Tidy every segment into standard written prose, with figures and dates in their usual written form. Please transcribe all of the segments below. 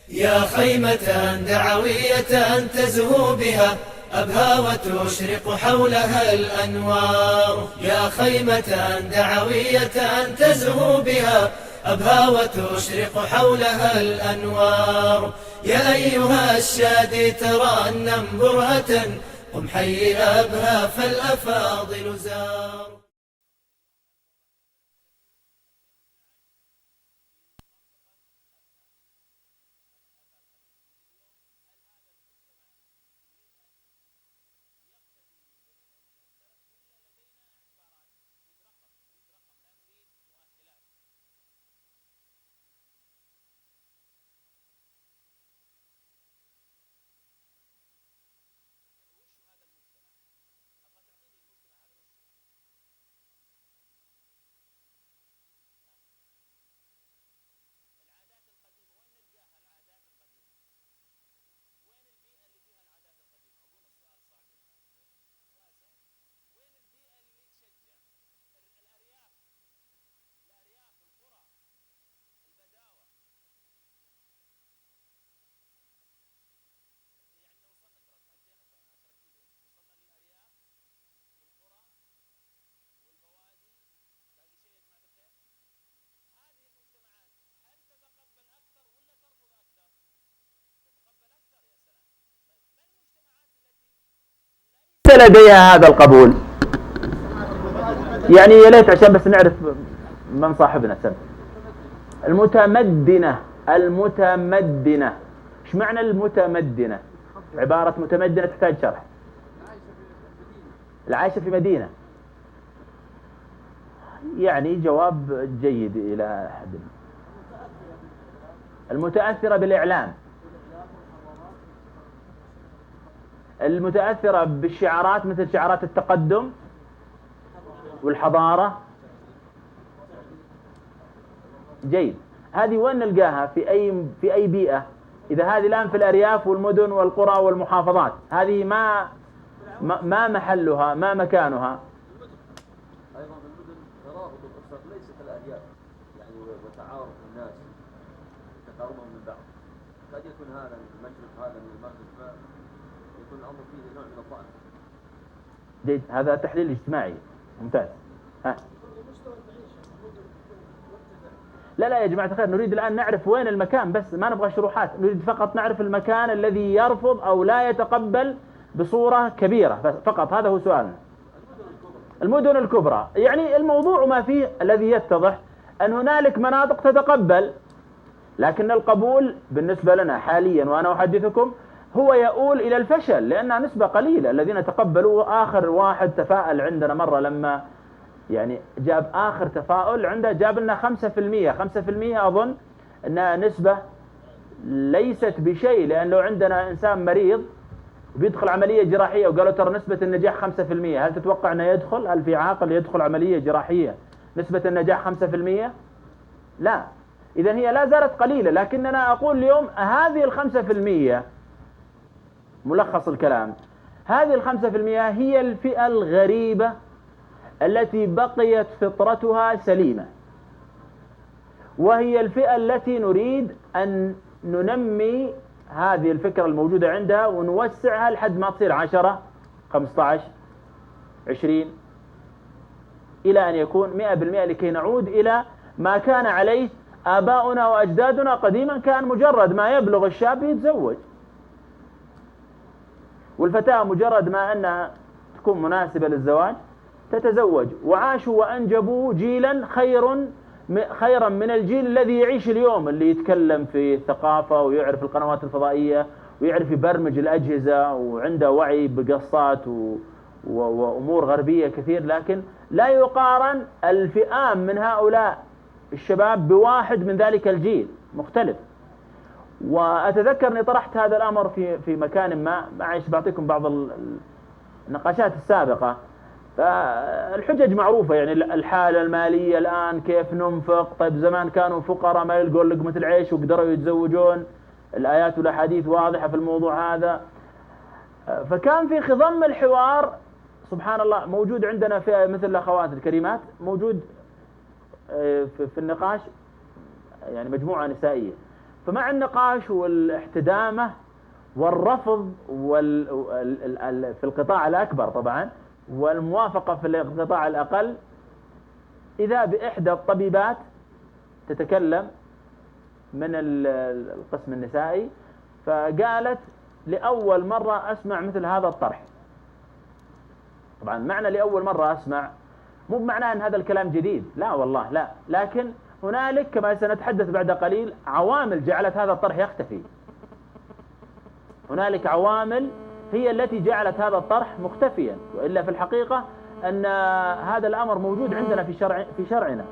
يا خيمة دعوية تزهو بها أبهى وتشرق حولها الأنوار. يا خيمة دعوية تزهو بها أبهى وتشرق حولها الأنوار. يا أيها الشادي ترنم برهة قم حي أبهى فالأفاضل زار. لديها هذا القبول. يعني يا ليت عشان بس نعرف من صاحبنا. سم المتمدنة. المتمدنة ايش معنى المتمدنة؟ عبارة متمدنة تحتاج شرح. العايشة في مدينة، يعني جواب جيد إلى حد. المتأثرة بالإعلام، المتأثرة بالشعارات مثل شعارات التقدم والحضارة. جيد. هذه وين نلقاها؟ في أي بيئة؟ إذا هذه الآن في الأرياف والمدن والقرى والمحافظات، هذه ما محلها، ما مكانها؟ أيضا المدن ترابط الأسر ليست الأرياف، يعني وتعارف الناس تقاربهم من بعض. قد يكون هذا من المشرق هذا من المغرب، يكون الأمر فيه نوع من الضعف. جيد. هذا تحليل اجتماعي ممتاز. ها. لا يا جماعة الخير، نريد الآن نعرف وين المكان، بس ما نبغى شروحات، نريد فقط نعرف المكان الذي يرفض أو لا يتقبل بصورة كبيرة فقط. هذا هو سؤالنا. المدن الكبرى، يعني الموضوع ما فيه الذي يتضح أن هنالك مناطق تتقبل، لكن القبول بالنسبة لنا حاليا وأنا أحدثكم هو يؤول إلى الفشل، لأنها نسبة قليلة الذين تقبلوا. آخر واحد تفاءل عندنا مرة لما يعني جاب آخر تفاؤل عنده جاب لنا 5%. 5% أظن أنها نسبة ليست بشيء، لأن لو عندنا إنسان مريض بيدخل عملية جراحية وقالوا ترى نسبة النجاح 5%، هل تتوقع أنه يدخل؟ هل في عاقل يدخل عملية جراحية نسبة النجاح 5%؟ لا. إذن هي لا زالت قليلة، لكننا أقول اليوم هذه 5%، ملخص الكلام، هذه 5% هي الفئة الغريبة التي بقيت فطرتها سليمة، وهي الفئة التي نريد أن ننمي هذه الفكرة الموجودة عندها ونوسعها لحد ما تصير 10 15 20 إلى أن يكون 100%، لكي نعود إلى ما كان عليه آباؤنا وأجدادنا قديما. كان مجرد ما يبلغ الشاب يتزوج، والفتاة مجرد ما أنها تكون مناسبة للزواج تتزوج، وعاشوا وأنجبوا جيلا خيرا من الجيل الذي يعيش اليوم، اللي يتكلم في الثقافة ويعرف القنوات الفضائية ويعرف يبرمج الأجهزة وعنده وعي بقصات وأمور غربية كثير، لكن لا يقارن الفئام من هؤلاء الشباب بواحد من ذلك الجيل مختلف. وأتذكر أني طرحت هذا الأمر في مكان ما، معلش بعطيكم بعض النقاشات السابقة. فالحجج معروفة، يعني الحالة المالية الآن كيف ننفق، طيب زمان كانوا فقراء ما يلقون لقمة العيش وقدروا يتزوجون، الآيات والأحاديث واضحة في الموضوع هذا. فكان في خضم الحوار سبحان الله موجود عندنا في مثل الأخوات الكريمات، موجود في النقاش يعني مجموعة نسائية، فمع النقاش والاحتدامة والرفض في القطاع الأكبر طبعا والموافقة في القطاع الأقل، إذا بإحدى الطبيبات تتكلم من القسم النسائي فقالت لأول مرة أسمع مثل هذا الطرح. طبعا معنى لأول مرة أسمع مو بمعنى أن هذا الكلام جديد، لا والله لا، لكن هنالك كما سنتحدث بعد قليل عوامل جعلت هذا الطرح يختفي. هنالك عوامل هي التي جعلت هذا الطرح مختفيا، وإلا في الحقيقة أن هذا الأمر موجود عندنا في شرعنا.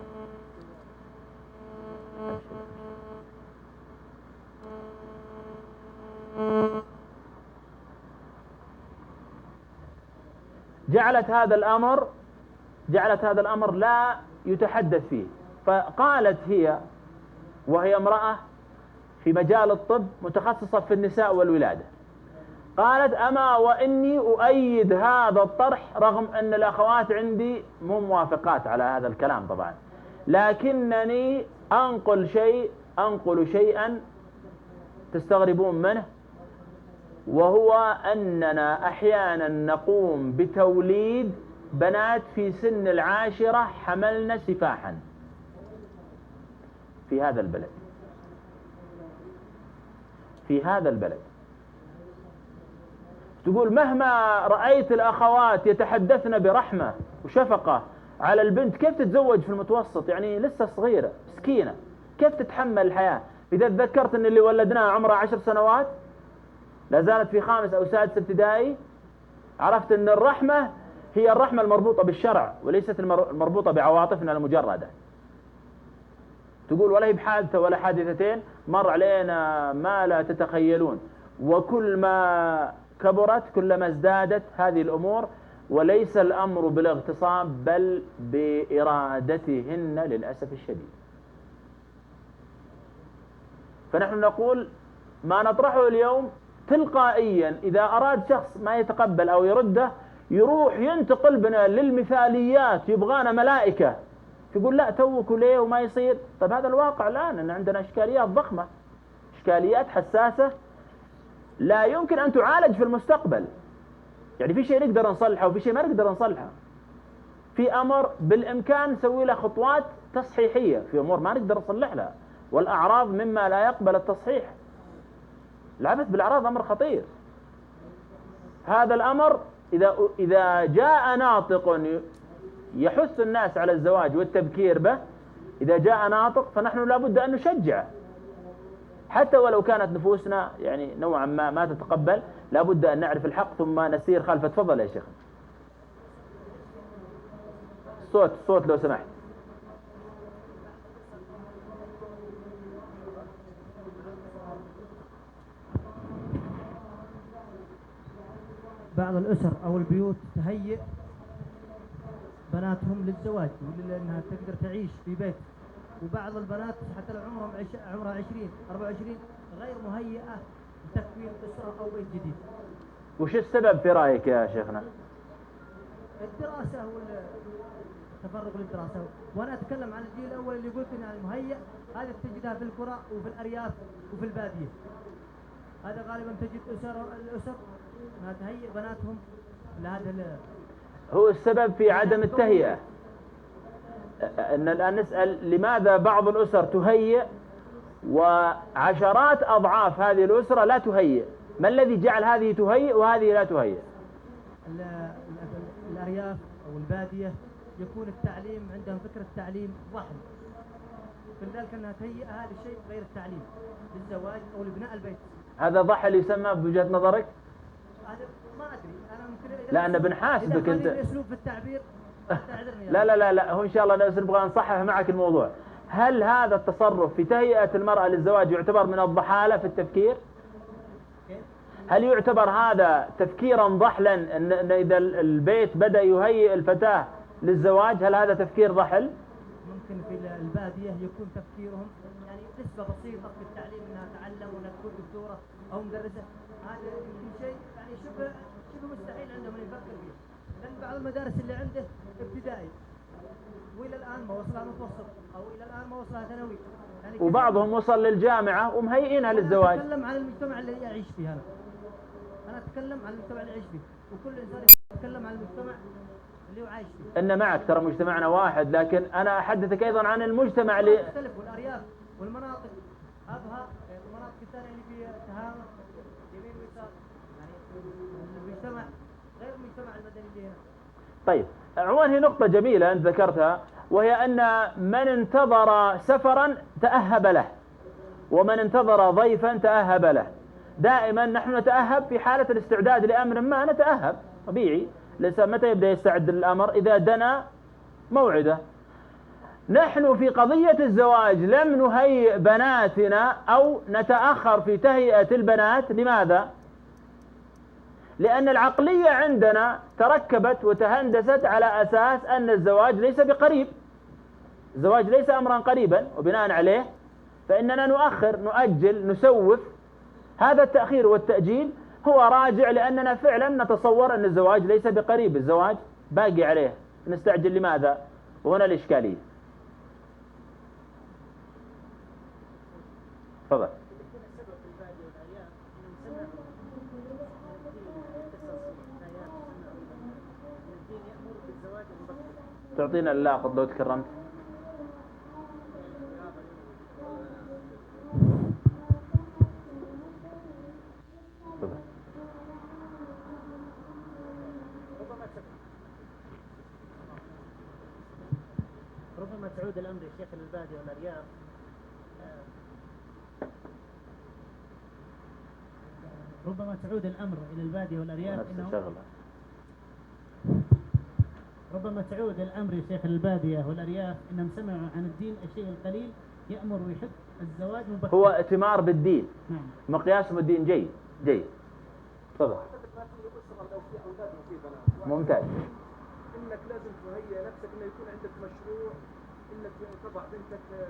جعلت هذا الأمر لا يتحدث فيه. فقالت هي وهي امرأة في مجال الطب متخصصة في النساء والولادة، قالت أما وإني أؤيد هذا الطرح رغم أن الأخوات عندي مو موافقات على هذا الكلام طبعا، لكنني أنقل شيئا تستغربون منه، وهو أننا أحيانا نقوم بتوليد بنات في سن 10 حملن سفاحا في هذا البلد. تقول مهما رأيت الأخوات يتحدثن برحمة وشفقة على البنت، كيف تتزوج في المتوسط؟ يعني لسه صغيرة مسكينة، كيف تتحمل الحياة؟ إذا تذكرت أن اللي ولدناها عمرها 10 سنوات لا زالت في 5 أو 6 ابتدائي، عرفت أن الرحمة هي الرحمة المربوطة بالشرع وليست المربوطة بعواطفنا المجردة. تقول ولا هي بحادثة ولا حادثتين مر علينا ما لا تتخيلون، وكل ما كبرت كلما ازدادت هذه الأمور، وليس الأمر بالاغتصاب بل بإرادتهن للأسف الشديد. فنحن نقول ما نطرحه اليوم تلقائيا إذا أراد شخص ما يتقبل أو يرده يروح ينتقل بنا للمثاليات، يبغانا ملائكة، يقول لا توك ليه وما يصير. طيب هذا الواقع الآن أن عندنا إشكاليات ضخمة، إشكاليات حساسة لا يمكن أن تعالج في المستقبل. يعني في شيء نقدر نصلحه وفي شيء ما نقدر نصلحه، في أمر بالإمكان نسوي له خطوات تصحيحية، في أمور ما نقدر نصلح لها، والأعراض مما لا يقبل التصحيح. العبث بالأعراض أمر خطير. هذا الأمر إذا جاء ناطق يحث الناس على الزواج والتبكير به، إذا جاء ناطق فنحن لابد أن نشجعه، حتى ولو كانت نفوسنا يعني نوعا ما تتقبل، لابد أن نعرف الحق ثم نسير خلفه. تفضل يا شيخ. الصوت لو سمحت. بعض الأسر أو البيوت تهيئ بناتهم للزواج لأنها تقدر تعيش في بيت، وبعض البنات حتى لو عمرها 20 24 غير مهيئة لتكوين أسرة أو بيت جديد. وش السبب في رأيك يا شيخنا؟ الدراسة والتفرغ للدراسة. وأنا أتكلم عن الجيل الأول اللي قلت إنها المهيئ، هذا تجدها في القرى وفي الأرياف وفي البادية. هذا غالبا تجد الأسر ما تهيئ بناتهم لهذا. هو السبب في عدم التهيئة. أن الآن نسأل لماذا بعض الأسر تهيئ وعشرات أضعاف هذه الأسرة لا تهيئ؟ ما الذي جعل هذه تهيئ وهذه لا تهيئ؟ الأرياف أو البادية يكون التعليم عندهم فكرة التعليم ضحل، فلذلك أنها تهيئ هذا الشيء غير التعليم للزواج أو لبناء البيت. هذا ضحل يسمى بوجهة نظرك؟ هذا ما أدري أنا ممكن. لا أنا بنحاسبك أنت. أسلوب في التعبير. لا هو إن شاء الله نبغى نصحح معك الموضوع. هل هذا التصرف في تهيئة المرأة للزواج يعتبر من الضحالة في التفكير؟ هل يعتبر هذا تفكيرا ضحلا أن إذا البيت بدأ يهيئ الفتاة للزواج هل هذا تفكير ضحل؟ ممكن في البادية يكون تفكيرهم يعني نسبة بسيطة في التعليم أنها تعلم وأنها تكون دكتورة أو مدرسة، هذا يمكن شيء يعني شبه مستحيل عندهم أن يفكر فيه، لأن بعض المدارس اللي عنده ابتدائي وإلى الآن ما وصلها متوسط، أو إلى الآن ما وصلها ثانوي. يعني وبعضهم وصل للجامعة ومهيئينها للزواج. أنا أتكلم عن المجتمع اللي يعيش فيه. أنا أتكلم عن المجتمع اللي يعيش فيه، وكل إنسان يتكلم عن المجتمع اللي هو عايش فيه. إن معك ترى مجتمعنا واحد، لكن أنا أحدثك أيضا عن المجتمع اللي يختلف، والأرياف والمناطق أبها، المناطق الثانية اللي فيها تهامش يمين ويسار، يعني المجتمع غير المجتمع المدني اللي هنا. طيب عموما هي نقطة جميلة أنت ذكرتها، وهي أن من انتظر سفرا تأهب له، ومن انتظر ضيفا تأهب له. دائما نحن نتأهب في حالة الاستعداد لأمر ما، نتأهب طبيعي. الإنسان متى يبدأ يستعد للأمر؟ إذا دنا موعده. نحن في قضية الزواج لم نهيئ بناتنا أو نتأخر في تهيئة البنات. لماذا؟ لأن العقلية عندنا تركبت وتهندست على أساس أن الزواج ليس بقريب، الزواج ليس أمرا قريبا، وبناء عليه فإننا نؤخر، نؤجل، نسوف. هذا التأخير والتأجيل هو راجع لأننا فعلا نتصور أن الزواج ليس بقريب، الزواج باقي عليه، نستعجل. لماذا؟ وهنا الإشكالية. تفضل. تعطينا اللاقط لو تكرمت. ربما تعود الأمر يا شيخ البادية والأرياف ربما تعود الأمر إلى البادية والأرياف ربما تعود الأمر يا شيخ البادية والأرياف إنهم سمعوا عن الدين الشيء القليل يأمر ويحب الزواج مبكر. هو ائتمار بالدين. مقياسهم الدين. جيد. تفضل. ممتاز. انك لازم تهيئ نفسك انه يكون عندك مشروع انك تضع بنتك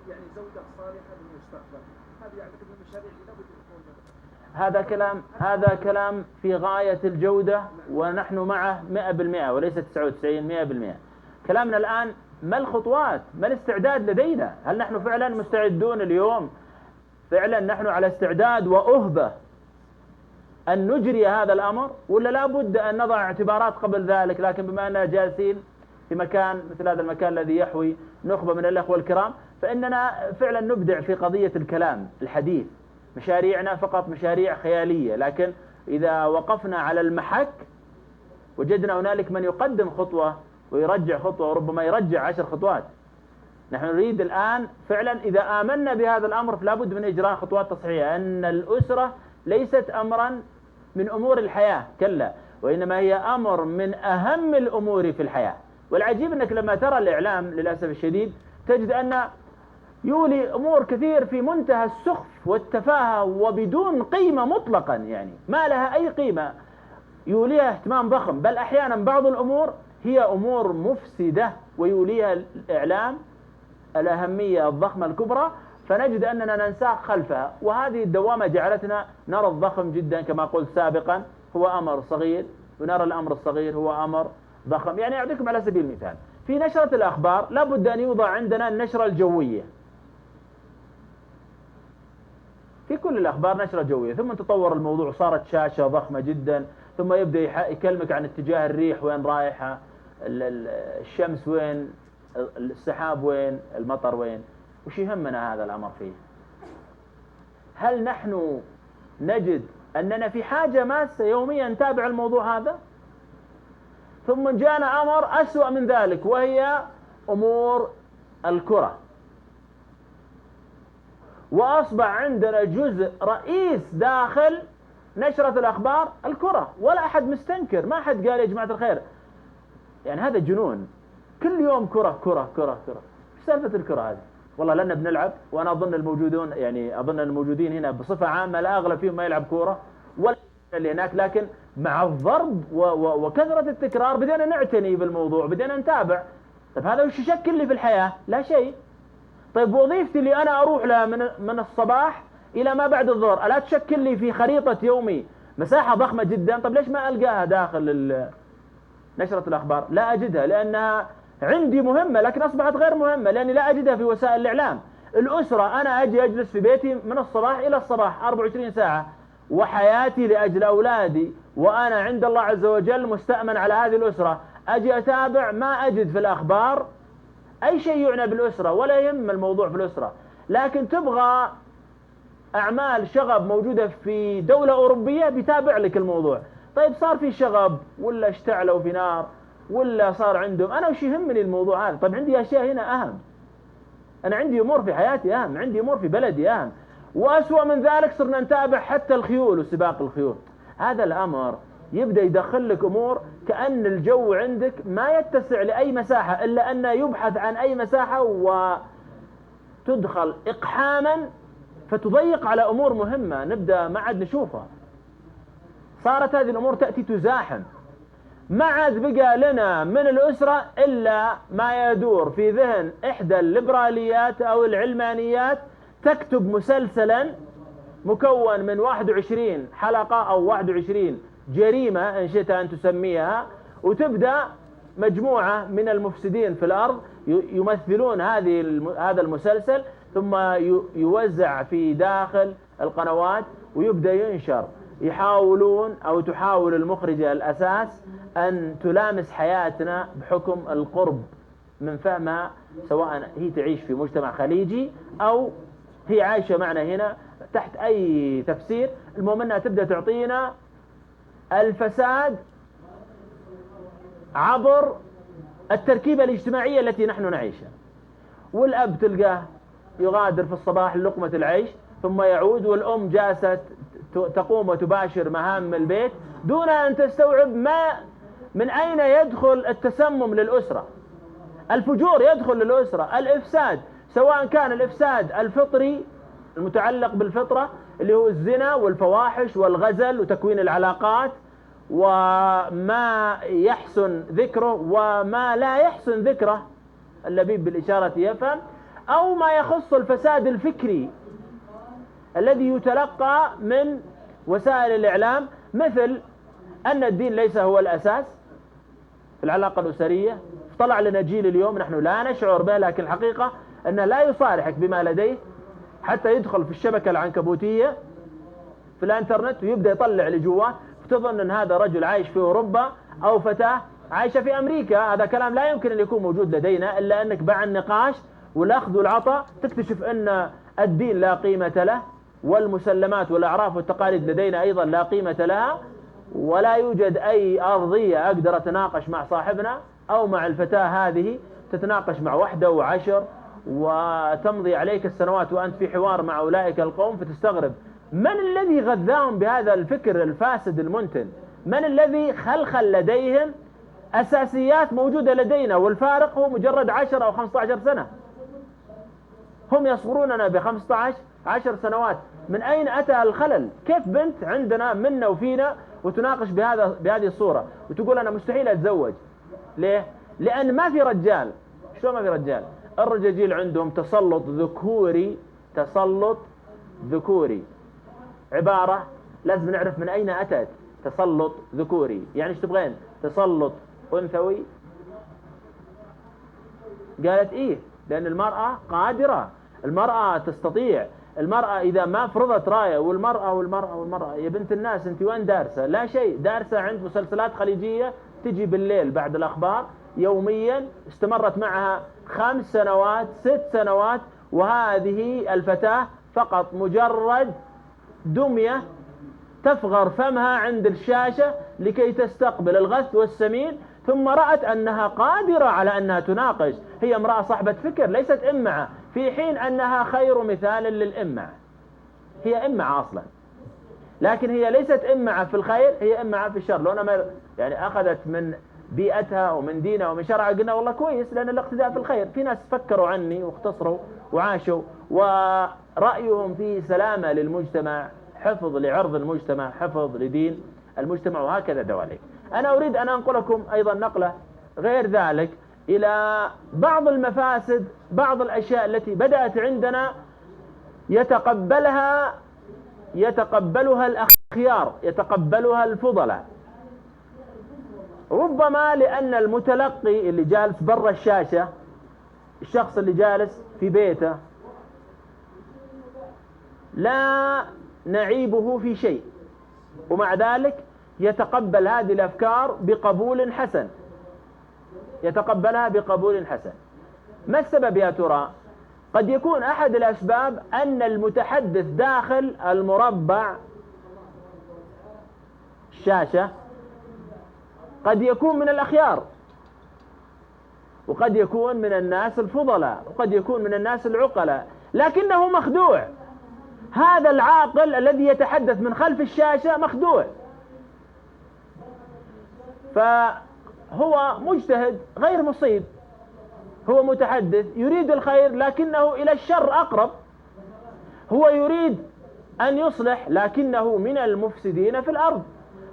يعني زوجة صالحة للمستقبل. هذه اعتقد من المشاريع اللي لابد تكون. هذا كلام في غاية الجودة، ونحن معه 100% وليس 99. 100%. كلامنا الآن ما الخطوات، ما الاستعداد لدينا؟ هل نحن فعلا مستعدون اليوم؟ فعلا نحن على استعداد وأهبة أن نجري هذا الأمر، ولا لا بد أن نضع اعتبارات قبل ذلك؟ لكن بما أننا جالسين في مكان مثل هذا المكان الذي يحوي نخبة من الأخوة الكرام، فإننا فعلا نبدع في قضية الكلام الحديث. مشاريعنا فقط مشاريع خيالية، لكن إذا وقفنا على المحك وجدنا هنالك من يقدم خطوة ويرجع خطوة، وربما يرجع 10 خطوات. نحن نريد الآن فعلا إذا آمنا بهذا الأمر فلا بد من إجراء خطوات تصحيحية. أن الأسرة ليست أمرا من أمور الحياة، كلا، وإنما هي أمر من أهم الأمور في الحياة. والعجيب أنك لما ترى الإعلام للأسف الشديد تجد أن يولي أمور كثير في منتهى السخف والتفاهة وبدون قيمة مطلقا، يعني ما لها أي قيمة، يوليها اهتمام ضخم. بل أحيانا بعض الأمور هي أمور مفسدة ويوليها الإعلام الأهمية الضخمة الكبرى، فنجد أننا ننساق خلفها. وهذه الدوامة جعلتنا نرى الضخم جدا كما قلت سابقا هو أمر صغير، ونرى الأمر الصغير هو أمر ضخم. يعني أعطيكم على سبيل المثال، في نشرة الأخبار لابد أن يوضع عندنا النشرة الجوية، في كل الأخبار نشرة جوية، ثم تطور الموضوع صارت شاشة ضخمة جدا، ثم يبدأ يكلمك عن اتجاه الريح وين رايحة، الشمس وين، السحاب وين، المطر وين. وش يهمنا هذا الأمر فيه؟ هل نحن نجد أننا في حاجة ماسة يوميا نتابع الموضوع هذا؟ ثم جاءنا أمر أسوأ من ذلك، وهي أمور الكرة، وأصبح عندنا جزء رئيس داخل نشرة الأخبار الكرة، ولا أحد مستنكر، ما أحد قال يا جماعة الخير يعني هذا جنون، كل يوم كرة كرة كرة كرة. ايش سالفة الكرة هذه؟ والله لأننا بنلعب، وأنا أظن الموجودون يعني أظن الموجودين هنا بصفة عامة لا أغلب فيهم ما يلعب كورة ولا اللي هناك، لكن مع الضرب وكثرة التكرار بدينا نعتني بالموضوع، بدينا نتابع. طيب هذا وش يشكل لي في الحياة؟ لا شيء. طيب وظيفتي اللي أنا أروح لها من الصباح إلى ما بعد الظهر ألا تشكل لي في خريطة يومي مساحة ضخمة جدا؟ طيب ليش ما ألقاها داخل نشرة الأخبار؟ لا أجدها، لأنها عندي مهمة لكن أصبحت غير مهمة لأني لا أجدها في وسائل الإعلام. الأسرة أنا أجي أجلس في بيتي من الصباح إلى الصباح 24 ساعة، وحياتي لأجل أولادي، وأنا عند الله عز وجل مستأمن على هذه الأسرة. أجي أتابع ما أجد في الأخبار أي شيء يعنى بالأسرة ولا يهم الموضوع في الأسرة. لكن تبغى أعمال شغب موجودة في دولة أوروبية بيتابع لك الموضوع. طيب صار في شغب ولا اشتعلوا في نار ولا صار عندهم، أنا وش يهمني الموضوع هذا؟ طيب عندي أشياء هنا أهم، أنا عندي أمور في حياتي أهم، عندي أمور في بلدي أهم. وأسوأ من ذلك صرنا نتابع حتى الخيول وسباق الخيول. هذا الأمر يبدأ يدخل لك أمور كأن الجو عندك ما يتسع لأي مساحة إلا أنه يبحث عن أي مساحة وتدخل إقحاما، فتضيق على أمور مهمة نبدأ ما عاد نشوفها. صارت هذه الأمور تأتي تزاحم، ما عاد بقى لنا من الأسرة إلا ما يدور في ذهن إحدى الليبراليات أو العلمانيات، تكتب مسلسلا مكون من 21 حلقة أو 21 جريمة إن شئت أن تسميها، وتبدأ مجموعة من المفسدين في الأرض يمثلون هذا المسلسل، ثم يوزع في داخل القنوات ويبدأ ينشر. يحاولون أو تحاول المخرجة الأساس أن تلامس حياتنا بحكم القرب من فهمها، سواء هي تعيش في مجتمع خليجي أو هي عايشة معنا هنا تحت أي تفسير. المهم أنها تبدأ تعطينا الفساد عبر التركيبة الاجتماعية التي نحن نعيشها. والأب تلقاه يغادر في الصباح لقمة العيش ثم يعود، والأم جالسة تقوم وتباشر مهام البيت دون أن تستوعب ما من أين يدخل التسمم للأسرة. الفجور يدخل للأسرة، الإفساد سواء كان الإفساد الفطري المتعلق بالفطرة اللي هو الزنا والفواحش والغزل وتكوين العلاقات وما يحسن ذكره وما لا يحسن ذكره، اللبيب بالإشارة يفهم، أو ما يخص الفساد الفكري الذي يتلقى من وسائل الإعلام، مثل أن الدين ليس هو الأساس في العلاقة الأسرية. طلع لنا جيل اليوم نحن لا نشعر به، لكن الحقيقة أنه لا يصارحك بما لديه حتى يدخل في الشبكة العنكبوتية في الانترنت ويبدأ يطلع لجواه، فتظن أن هذا رجل عايش في أوروبا أو فتاة عايشة في أمريكا. هذا كلام لا يمكن أن يكون موجود لدينا، إلا أنك بعد النقاش والأخذ والعطاء تكتشف أن الدين لا قيمة له، والمسلمات والأعراف والتقاليد لدينا أيضا لا قيمة لها، ولا يوجد أي أرضية أقدر أتناقش مع صاحبنا أو مع الفتاة هذه. تتناقش مع واحدة وعشر وتمضي عليك السنوات وأنت في حوار مع أولئك القوم، فتستغرب من الذي غذاهم بهذا الفكر الفاسد المنتن؟ من الذي خلخل لديهم أساسيات موجودة لدينا، والفارق هو مجرد 10 أو 15 سنة. هم يصغروننا ب15-10 سنوات. من أين أتى الخلل؟ كيف بنت عندنا منا وفينا وتناقش بهذه الصورة وتقول أنا مستحيل أتزوج؟ ليه؟ لأن ما في رجال. شلون ما في رجال؟ الرجاجيل عندهم تسلط ذكوري، تسلط ذكوري عبارة لازم نعرف من أين أتت. تسلط ذكوري يعني ايش تبغين؟ تسلط أنثوي؟ قالت إيه، لأن المرأة قادرة، المرأة تستطيع، المرأة إذا ما فرضت راية والمرأة يا بنت الناس أنت وين دارسة؟ لا شيء، دارسة عند مسلسلات خليجية تجي بالليل بعد الأخبار يوميا، استمرت معها 5 سنوات 6 سنوات، وهذه الفتاة فقط مجرد دمية تفغر فمها عند الشاشة لكي تستقبل الغث والسمين، ثم رأت أنها قادرة على أنها تناقش. هي امرأة صاحبة فكر ليست إمعة، في حين أنها خير مثال للإمعة. هي إمعة أصلا، لكن هي ليست إمعة في الخير، هي إمعة في الشر. لو أنا يعني أخذت من بيئتها ومن دينها ومن شرعها قلنا والله كويس، لأن الاقتداء في الخير. في ناس فكروا عني واختصروا وعاشوا ورأيهم فيه سلامة للمجتمع، حفظ لعرض المجتمع، حفظ لدين المجتمع، وهكذا دواليك. أنا أريد أن أنقلكم أيضا نقلة غير ذلك إلى بعض المفاسد، بعض الأشياء التي بدأت عندنا يتقبلها الأخيار، يتقبلها الفضلاء. ربما لأن المتلقي اللي جالس برا الشاشة، الشخص اللي جالس في بيته، لا نعيبه في شيء، ومع ذلك يتقبل هذه الأفكار بقبول حسن، يتقبلها بقبول حسن. ما السبب يا ترى؟ قد يكون أحد الأسباب أن المتحدث داخل المربع الشاشة قد يكون من الأخيار، وقد يكون من الناس الفضلاء، وقد يكون من الناس العقلاء، لكنه مخدوع. هذا العاقل الذي يتحدث من خلف الشاشة مخدوع، فهو مجتهد غير مصيب، هو متحدث يريد الخير لكنه إلى الشر أقرب، هو يريد أن يصلح لكنه من المفسدين في الأرض،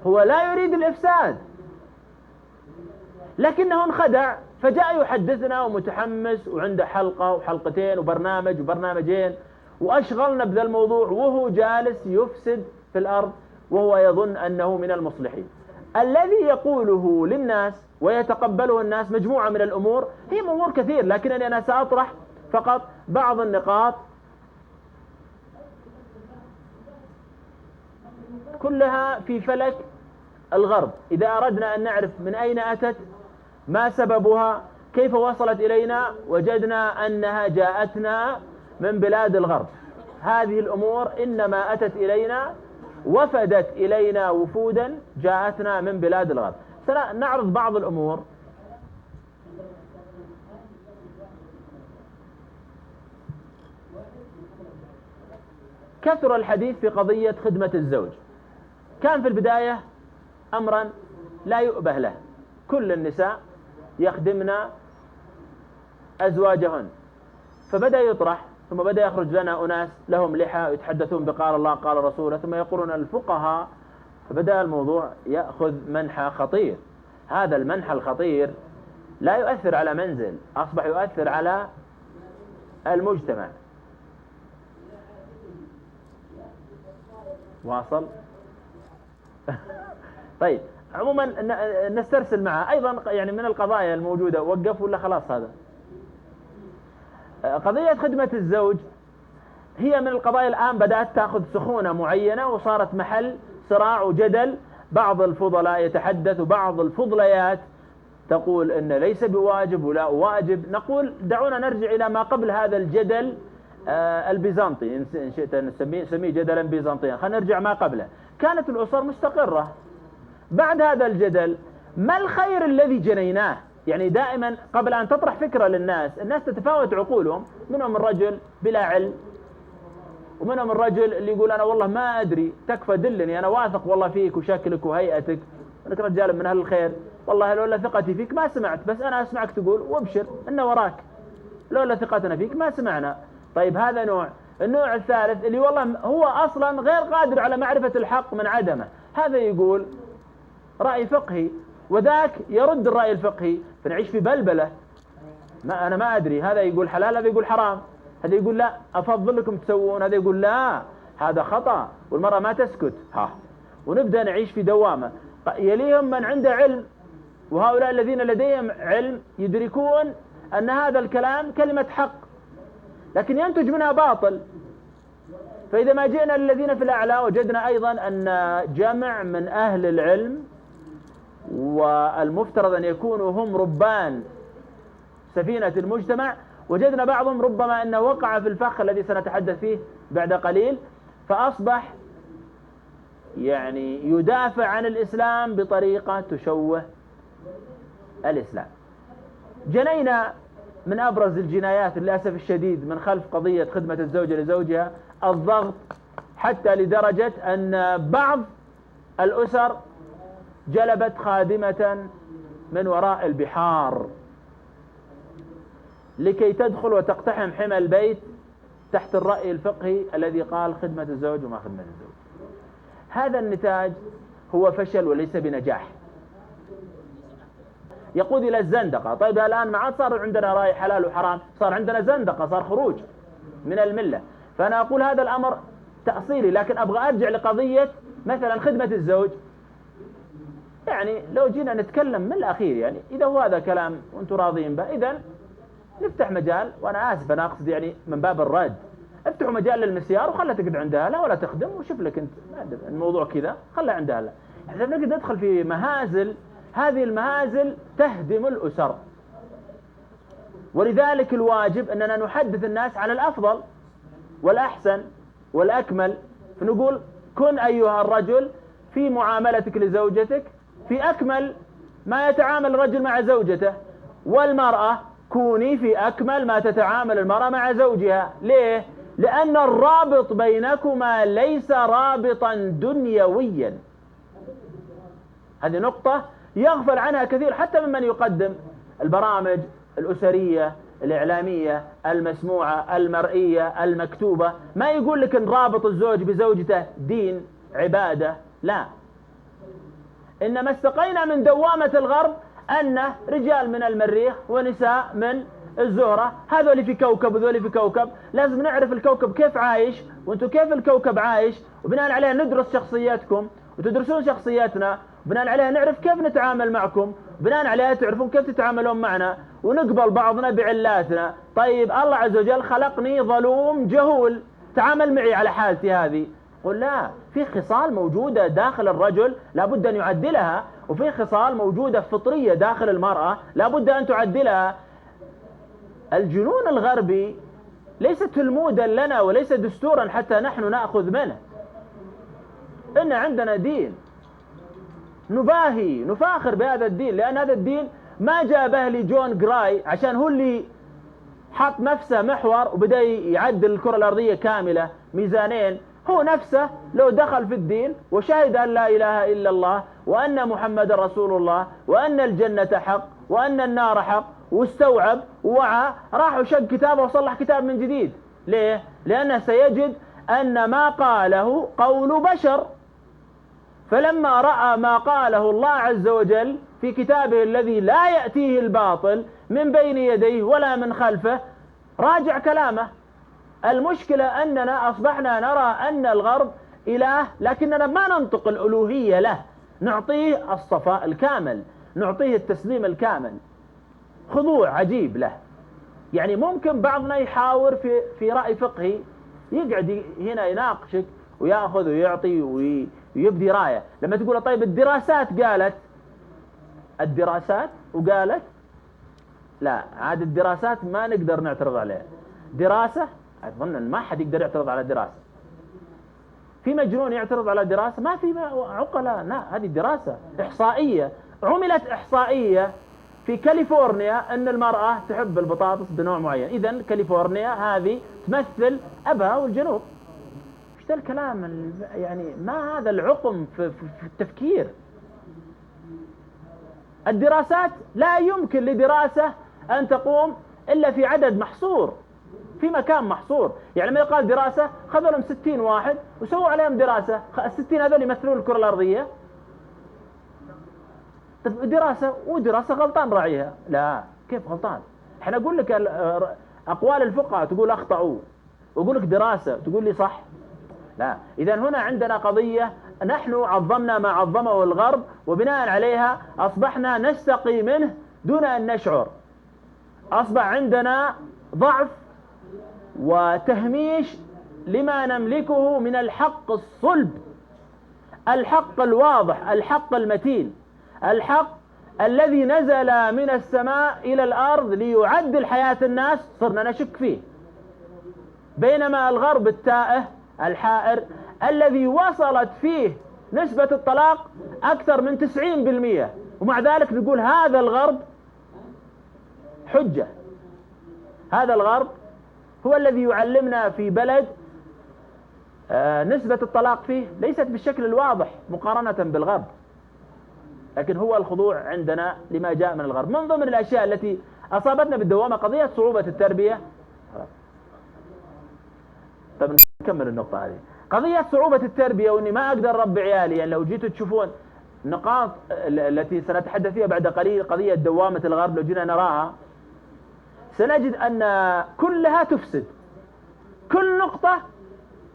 هو لا يريد الإفساد لكنه انخدع، فجاء يحدثنا ومتحمس وعنده حلقة وحلقتين وبرنامج وبرنامجين وأشغلنا بذا الموضوع، وهو جالس يفسد في الأرض وهو يظن أنه من المصلحين. الذي يقوله للناس ويتقبله الناس مجموعة من الأمور، هي أمور كثير، لكنني أنا سأطرح فقط بعض النقاط كلها في فلك الغرب. إذا أردنا أن نعرف من أين أتت، ما سببها، كيف وصلت إلينا، وجدنا أنها جاءتنا من بلاد الغرب. هذه الأمور إنما أتت إلينا، وفدت إلينا وفودا جاءتنا من بلاد الغرب. سنعرض بعض الأمور. كثر الحديث في قضية خدمة الزوج. كان في البداية أمرا لا يؤبه له، كل النساء يخدمن أزواجهن، فبدأ يطرح، ثم بدأ يخرج لنا أناس لهم لحى يتحدثون بقال الله قال رسوله، ثم يقولون الفقهاء، فبدأ الموضوع يأخذ منحى خطير. هذا المنحى الخطير لا يؤثر على منزل، أصبح يؤثر على المجتمع. واصل؟ طيب، عموما نسترسل معها أيضا، يعني من القضايا الموجودة. وقف ولا خلاص؟ هذا قضية خدمة الزوج هي من القضايا الآن بدأت تأخذ سخونة معينة، وصارت محل صراع وجدل. بعض الفضلاء يتحدث، وبعض الفضليات تقول إن ليس بواجب ولا واجب. نقول دعونا نرجع إلى ما قبل هذا الجدل البيزنطي، إن شئت نسميه جدلا بيزنطيا. خلينا نرجع ما قبله. كانت الأسر مستقرة. بعد هذا الجدل ما الخير الذي جنيناه؟ يعني دائما قبل أن تطرح فكرة للناس، الناس تتفاوت عقولهم، منهم الرجل بلا علم، ومنهم الرجل اللي يقول أنا والله ما أدري، تكفى دلني، أنا واثق والله فيك وشكلك وهيئتك، أنك رجال من أهل الخير، والله لولا ثقتي فيك ما سمعت، بس أنا أسمعك تقول وابشر إنه وراك، لولا ثقتنا فيك ما سمعنا. طيب هذا نوع. النوع الثالث اللي والله هو أصلا غير قادر على معرفة الحق من عدمه، هذا يقول رأي فقهي، وذاك يرد الرأي الفقهي، فنعيش في بلبلة. أنا ما أدري، هذا يقول حلال، هذا يقول حرام، هذا يقول لا أفضل لكم تسوون، هذا يقول لا هذا خطأ، والمرأة ما تسكت. ونبدأ نعيش في دوامة. يليهم من عنده علم، وهؤلاء الذين لديهم علم يدركون أن هذا الكلام كلمة حق، لكن ينتج منها باطل. فإذا ما جئنا للذين في الأعلى، وجدنا أيضا أن جمع من أهل العلم، والمفترض أن يكونوا هم ربان سفينة المجتمع، وجدنا بعضهم ربما أنه وقع في الفخ الذي سنتحدث فيه بعد قليل، فأصبح يعني يدافع عن الإسلام بطريقة تشوه الإسلام. جنينا من أبرز الجنايات للأسف الشديد من خلف قضية خدمة الزوجة لزوجها الضغط، حتى لدرجة أن بعض الأسر جلبت خادمة من وراء البحار لكي تدخل وتقتحم حمى البيت تحت الرأي الفقهي الذي قال خدمة الزوج وما خدمة الزوج. هذا النتاج هو فشل وليس بنجاح، يقود إلى الزندقة. طيب الآن ما عاد صار عندنا رأي حلال وحرام، صار عندنا زندقة، صار خروج من الملة. فأنا أقول هذا الأمر تأصيلي، لكن أبغى أرجع لقضية مثلا خدمة الزوج. يعني لو جينا نتكلم من الأخير، يعني إذا هو هذا كلام وأنتم راضين به، إذا نفتح مجال، وأنا آسف أنا أقصد يعني من باب الرد، افتحوا مجال للمسيار وخلها تقعد عندها لا ولا تخدم، وشوف لك أنت الموضوع كذا خلها عندها لا. إحنا نقدر ندخل في مهازل، هذه المهازل تهدم الأسر، ولذلك الواجب أننا نحدث الناس على الأفضل والأحسن والأكمل. فنقول كن أيها الرجل في معاملتك لزوجتك في أكمل ما يتعامل الرجل مع زوجته، والمرأة كوني في أكمل ما تتعامل المرأة مع زوجها. ليه؟ لأن الرابط بينكما ليس رابطا دنيويا. هذه نقطة يغفل عنها كثير حتى ممن يقدم البرامج الأسرية الإعلامية المسموعة المرئية المكتوبة. ما يقول لك إن رابط الزوج بزوجته دين عبادة، لا، إنما استقينا من دوامة الغرب أن رجال من المريخ ونساء من الزهرة، هذول في كوكب وذول في كوكب، لازم نعرف الكوكب كيف عايش وانتم كيف الكوكب عايش، وبناء عليها ندرس شخصياتكم وتدرسون شخصياتنا، وبناء عليها نعرف كيف نتعامل معكم، وبناء عليها تعرفون كيف تتعاملون معنا، ونقبل بعضنا بعلاتنا. طيب الله عز وجل خلقني ظلوم جهول، تعامل معي على حالتي هذه. قل لا، في خصال موجودة داخل الرجل لابد أن يعدلها، وفي خصال موجودة فطرية داخل المرأة لابد أن تعدلها. الجنون الغربي ليس تلمودا لنا وليس دستورا حتى نحن نأخذ منه. إن عندنا دين نباهي نفاخر بهذا الدين، لأن هذا الدين ما جابه لي جون جراي عشان هو اللي حط نفسه محور وبدأ يعدل الكرة الأرضية كاملة ميزانين. هو نفسه لو دخل في الدين وشهد أن لا إله إلا الله وأن محمد رسول الله وأن الجنة حق وأن النار حق واستوعب ووعى، راح وشق كتابه وصلح كتاب من جديد. ليه؟ لأنه سيجد أن ما قاله قول بشر، فلما رأى ما قاله الله عز وجل في كتابه الذي لا يأتيه الباطل من بين يديه ولا من خلفه راجع كلامه. المشكلة أننا أصبحنا نرى أن الغرب إله، لكننا ما ننطق الألوهية له، نعطيه الصفاء الكامل، نعطيه التسليم الكامل، خضوع عجيب له. يعني ممكن بعضنا يحاور في رأي فقهي، يقعد هنا يناقشك ويأخذ ويعطي ويبدي راية. لما تقول طيب الدراسات قالت، الدراسات وقالت، لا عاد الدراسات ما نقدر نعترض عليها. دراسة أظن أن ما حد يقدر يعترض على دراسة. في مجنون يعترض على دراسة؟ ما في عقلاء. لا، هذه دراسة إحصائية، عملت إحصائية في كاليفورنيا أن المرأة تحب البطاطس بنوع معين، إذن كاليفورنيا هذه تمثل أبها والجنوب. إيش ذا الكلام؟ يعني ما هذا العقم في التفكير. الدراسات لا يمكن لدراسة أن تقوم إلا في عدد محصور، في مكان محصور. يعني ما يقال دراسة خذوا لهم 60 واحد وسووا عليهم دراسة، 60 هذول يمثلون الكرة الأرضية. دراسة ودراسة غلطان راعيها. لا، كيف غلطان؟ احنا أقول لك أقوال الفقهاء تقول أخطأوا، وأقول لك دراسة تقول لي صح. لا، إذا هنا عندنا قضية نحن عظمنا ما عظمه الغرب، وبناء عليها أصبحنا نستقي منه دون أن نشعر. أصبح عندنا ضعف وتهميش لما نملكه من الحق الصلب، الحق الواضح، الحق المتين، الحق الذي نزل من السماء إلى الأرض ليعدل حياة الناس، صرنا نشك فيه. بينما الغرب التائه الحائر الذي وصلت فيه نسبة الطلاق أكثر من 90%، ومع ذلك نقول هذا الغرب حجة. هذا الغرب هو الذي يعلمنا في بلد نسبة الطلاق فيه ليست بالشكل الواضح مقارنة بالغرب، لكن هو الخضوع عندنا لما جاء من الغرب. من ضمن الأشياء التي أصابتنا بالدوامة قضية صعوبة التربية. طب نكمل النقطة هذه، قضية صعوبة التربية، وإني ما أقدر أربي عيالي. يعني لو جيتوا تشوفون النقاط التي سنتحدث فيها بعد قليل، قضية دوامة الغرب لو جينا نراها سنجد أن كلها تفسد. كل نقطة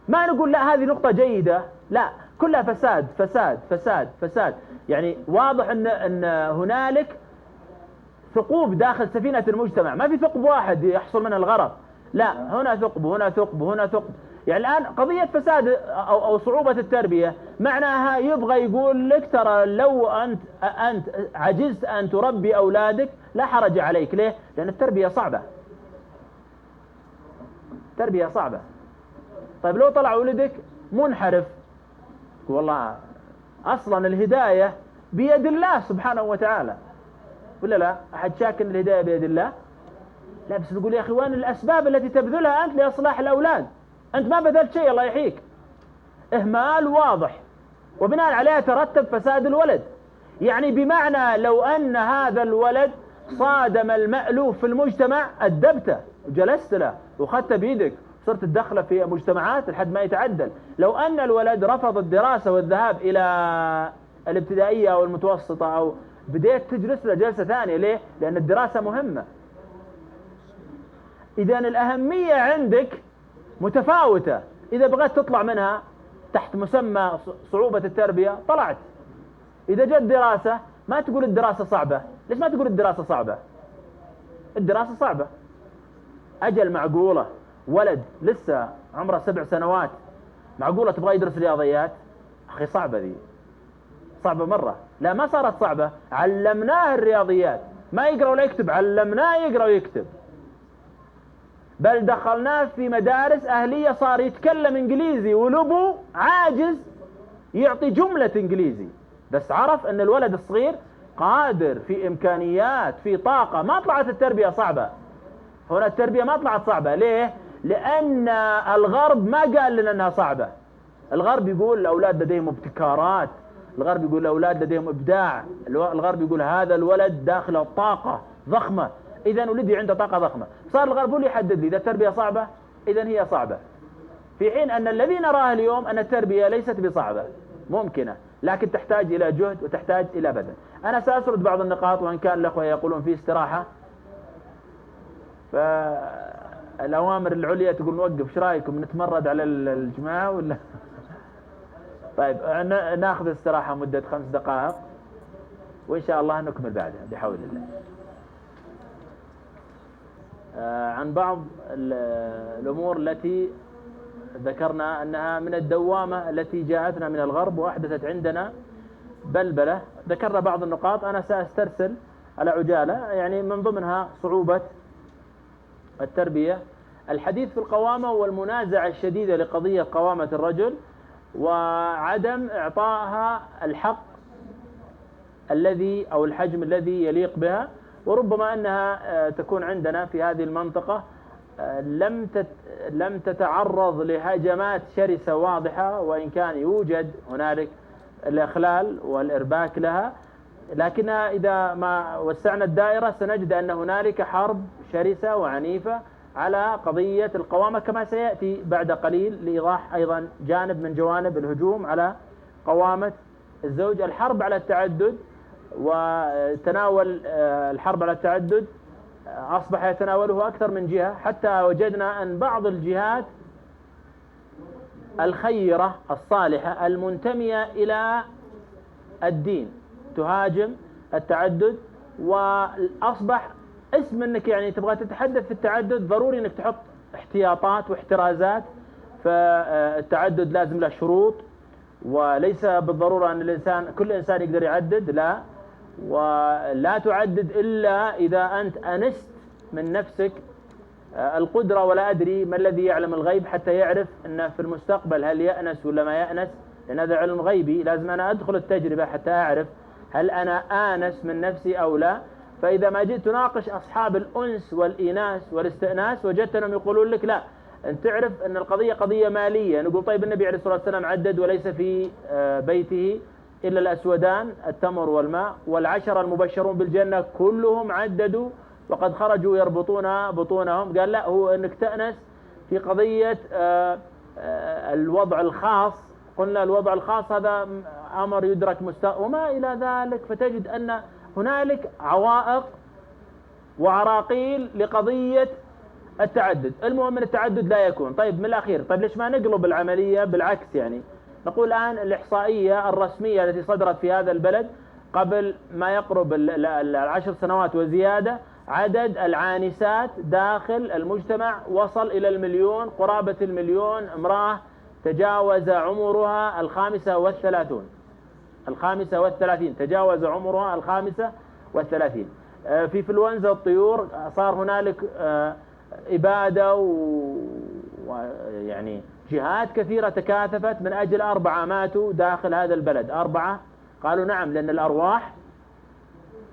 ما نقول لا هذه نقطة جيدة، لا، كلها فساد فساد فساد فساد. يعني واضح أن هنالك ثقوب داخل سفينة المجتمع، ما في ثقب واحد يحصل منها الغرق، لا، هنا ثقب وهنا ثقب وهنا ثقب. يعني الآن قضية فساد أو صعوبة التربية معناها يبغى يقول لك ترى لو أنت عجزت أن تربي أولادك لا حرج عليك. ليه؟ لأن التربية صعبة، تربية صعبة. طيب لو طلع ولدك منحرف، والله أصلا الهداية بيد الله سبحانه وتعالى، ولا لا؟ أحد شاك أن الهداية بيد الله؟ لا، بس بيقول يا أخي وين الأسباب التي تبذلها أنت لإصلاح الأولاد؟ أنت ما بذلت شيء، الله يحييك، إهمال واضح، وبناء عليه ترتب فساد الولد. يعني بمعنى لو أن هذا الولد صادم المألوف في المجتمع أدبته وجلست له وخدت بيدك صرت تدخله في مجتمعات لحد ما يتعدل. لو أن الولد رفض الدراسة والذهاب إلى الابتدائية أو المتوسطة أو بديت تجلس له جلسة ثانية. ليه؟ لأن الدراسة مهمة. إذن الأهمية عندك متفاوتة. إذا بغيت تطلع منها تحت مسمى صعوبة التربية طلعت. إذا جت دراسة ما تقول الدراسة صعبة. ليش ما تقول الدراسة صعبة؟ الدراسة صعبة. أجل معقولة ولد لسه عمره 7 سنوات معقولة تبغى يدرس رياضيات؟ أخي صعبة ذي، صعبة مرة. لا، ما صارت صعبة، علمناه الرياضيات، ما يقرأ ولا يكتب، علمناه يقرأ ويكتب، بل دخلناه في مدارس أهلية صار يتكلم إنجليزي ولبو عاجز يعطي جملة إنجليزي، بس عرف أن الولد الصغير قادر، في إمكانيات، في طاقة. ما طلعت التربية صعبة. هنا التربية ما طلعت صعبة. ليه؟ لأن الغرب ما قال لنا أنها صعبة. الغرب يقول الأولاد لديهم ابتكارات، الغرب يقول الأولاد لديهم إبداع، الغرب يقول هذا الولد داخله طاقة ضخمة، إذن ولدي عنده طاقة ضخمة. صار الغرب هو اللي يحدد لي إذا التربية صعبة إذن هي صعبة، في حين أن الذي نراه اليوم أن التربية ليست بصعبة، ممكنة، لكن تحتاج إلى جهد وتحتاج إلى بذل. أنا سأسرد بعض النقاط وإن كان الأخوة يقولون في استراحة، فالأوامر العليا تقول نوقف. ايش رايكم نتمرد على الجماعة ولا؟ طيب ناخذ استراحة مدة 5 دقائق وإن شاء الله نكمل بعدها بحول الله. عن بعض الأمور التي ذكرنا أنها من الدوامة التي جاءتنا من الغرب وأحدثت عندنا بلبلة. ذكرنا بعض النقاط، أنا سأسترسل على عجالة. يعني من ضمنها صعوبة التربية، الحديث في القوامة والمنازعة الشديدة لقضية قوامة الرجل وعدم إعطائها الحق الذي أو الحجم الذي يليق بها. وربما أنها تكون عندنا في هذه المنطقة لم تتعرض لهجمات شرسة واضحة، وإن كان يوجد هنالك الإخلال والإرباك لها، لكنها إذا ما وسعنا الدائرة سنجد أن هنالك حرب شرسة وعنيفة على قضية القوامة، كما سيأتي بعد قليل لإيضاح أيضا جانب من جوانب الهجوم على قوامة الزوج. الحرب على التعدد وتناول الحرب على التعدد أصبح يتناوله أكثر من جهة، حتى وجدنا أن بعض الجهات الخيرة الصالحة المنتمية إلى الدين تهاجم التعدد، وأصبح اسم أنك يعني تبغى تتحدث في التعدد ضروري أنك تحط احتياطات واحترازات. فالتعدد لازم له شروط، وليس بالضرورة أن كل إنسان يقدر يعدد، لا، ولا تعدد إلا إذا أنت أنست من نفسك القدرة، ولا أدري ما الذي يعلم الغيب حتى يعرف أن في المستقبل هل يأنس ولا ما يأنس، لأن هذا علم غيبي، لازم أنا أدخل التجربة حتى أعرف هل أنا آنس من نفسي أو لا. فإذا ما جئت تناقش أصحاب الأنس والإيناس والاستئناس وجدت أنهم يقولون لك لا، أنت تعرف أن القضية قضية مالية، نقول طيب النبي عليه الصلاة والسلام عدد وليس في بيته إلا الأسودان التمر والماء، والعشر المبشرون بالجنة كلهم عددوا وقد خرجوا يربطون بطونهم. قال لا، هو أنك تأنس في قضية الوضع الخاص. قلنا الوضع الخاص هذا أمر يدرك وما إلى ذلك. فتجد أن هنالك عوائق وعراقيل لقضية التعدد. المهم من التعدد لا يكون. طيب من الأخير، طيب ليش ما نقلب العملية بالعكس؟ يعني نقول الآن الإحصائية الرسمية التي صدرت في هذا البلد قبل ما يقرب 10 سنوات وزيادة، عدد العانسات داخل المجتمع وصل إلى 1,000,000، قرابة 1,000,000 امرأة تجاوز عمرها 35. 35 تجاوز عمرها 35. في انفلونزا الطيور صار هنالك إبادة ويعني جهات كثيرة تكاثفت من أجل 4 ماتوا داخل هذا البلد. 4 قالوا نعم، لأن الأرواح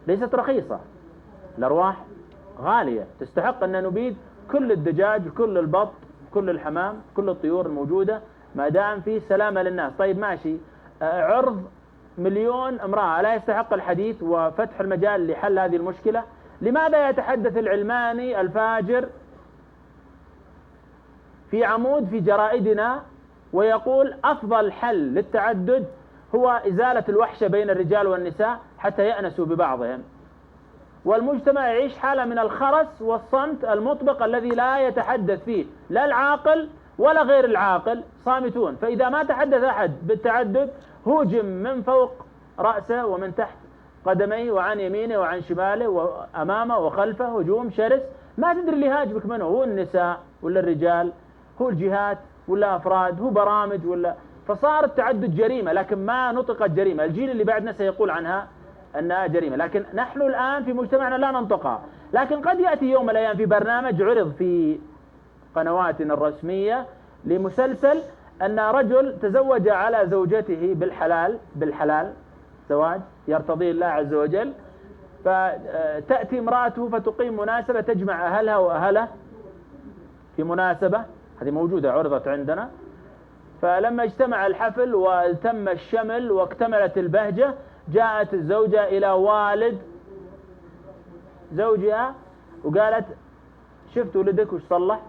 ليست رخيصة، الأرواح غالية، تستحق أن نبيد كل الدجاج وكل البط كل الحمام كل الطيور الموجودة ما دام في سلامة للناس. طيب ماشي، عرض 1,000,000 امرأة لا يستحق الحديث وفتح المجال لحل هذه المشكلة؟ لماذا يتحدث العلماني الفاجر في عمود في جرائدنا ويقول أفضل حل للتعدد هو إزالة الوحشة بين الرجال والنساء حتى يأنسوا ببعضهم، والمجتمع يعيش حالة من الخرس والصمت المطبق الذي لا يتحدث فيه لا العاقل ولا غير العاقل، صامتون. فإذا ما تحدث أحد بالتعدد هوجم من فوق رأسه ومن تحت قدميه وعن يمينه وعن شماله وأمامه وخلفه هجوم شرس، ما تدري اللي هاجمك منه، هو النساء ولا الرجال، هو الجهات ولا أفراد، هو برامج ولا، فصار التعدد جريمة لكن ما نطقت جريمة. الجيل اللي بعدنا سيقول عنها أنها جريمة، لكن نحن الآن في مجتمعنا لا ننطقها. لكن قد يأتي يوم من الأيام في برنامج عرض في قنواتنا الرسمية لمسلسل أن رجل تزوج على زوجته بالحلال زواج يرتضيه الله عز وجل، فتأتي امرأته فتقيم مناسبة تجمع أهلها وأهله في مناسبة، هذه موجودة عرضت عندنا. فلما اجتمع الحفل وتم الشمل واكتملت البهجة، جاءت الزوجة إلى والد زوجها وقالت شفت ولدك وش صلح؟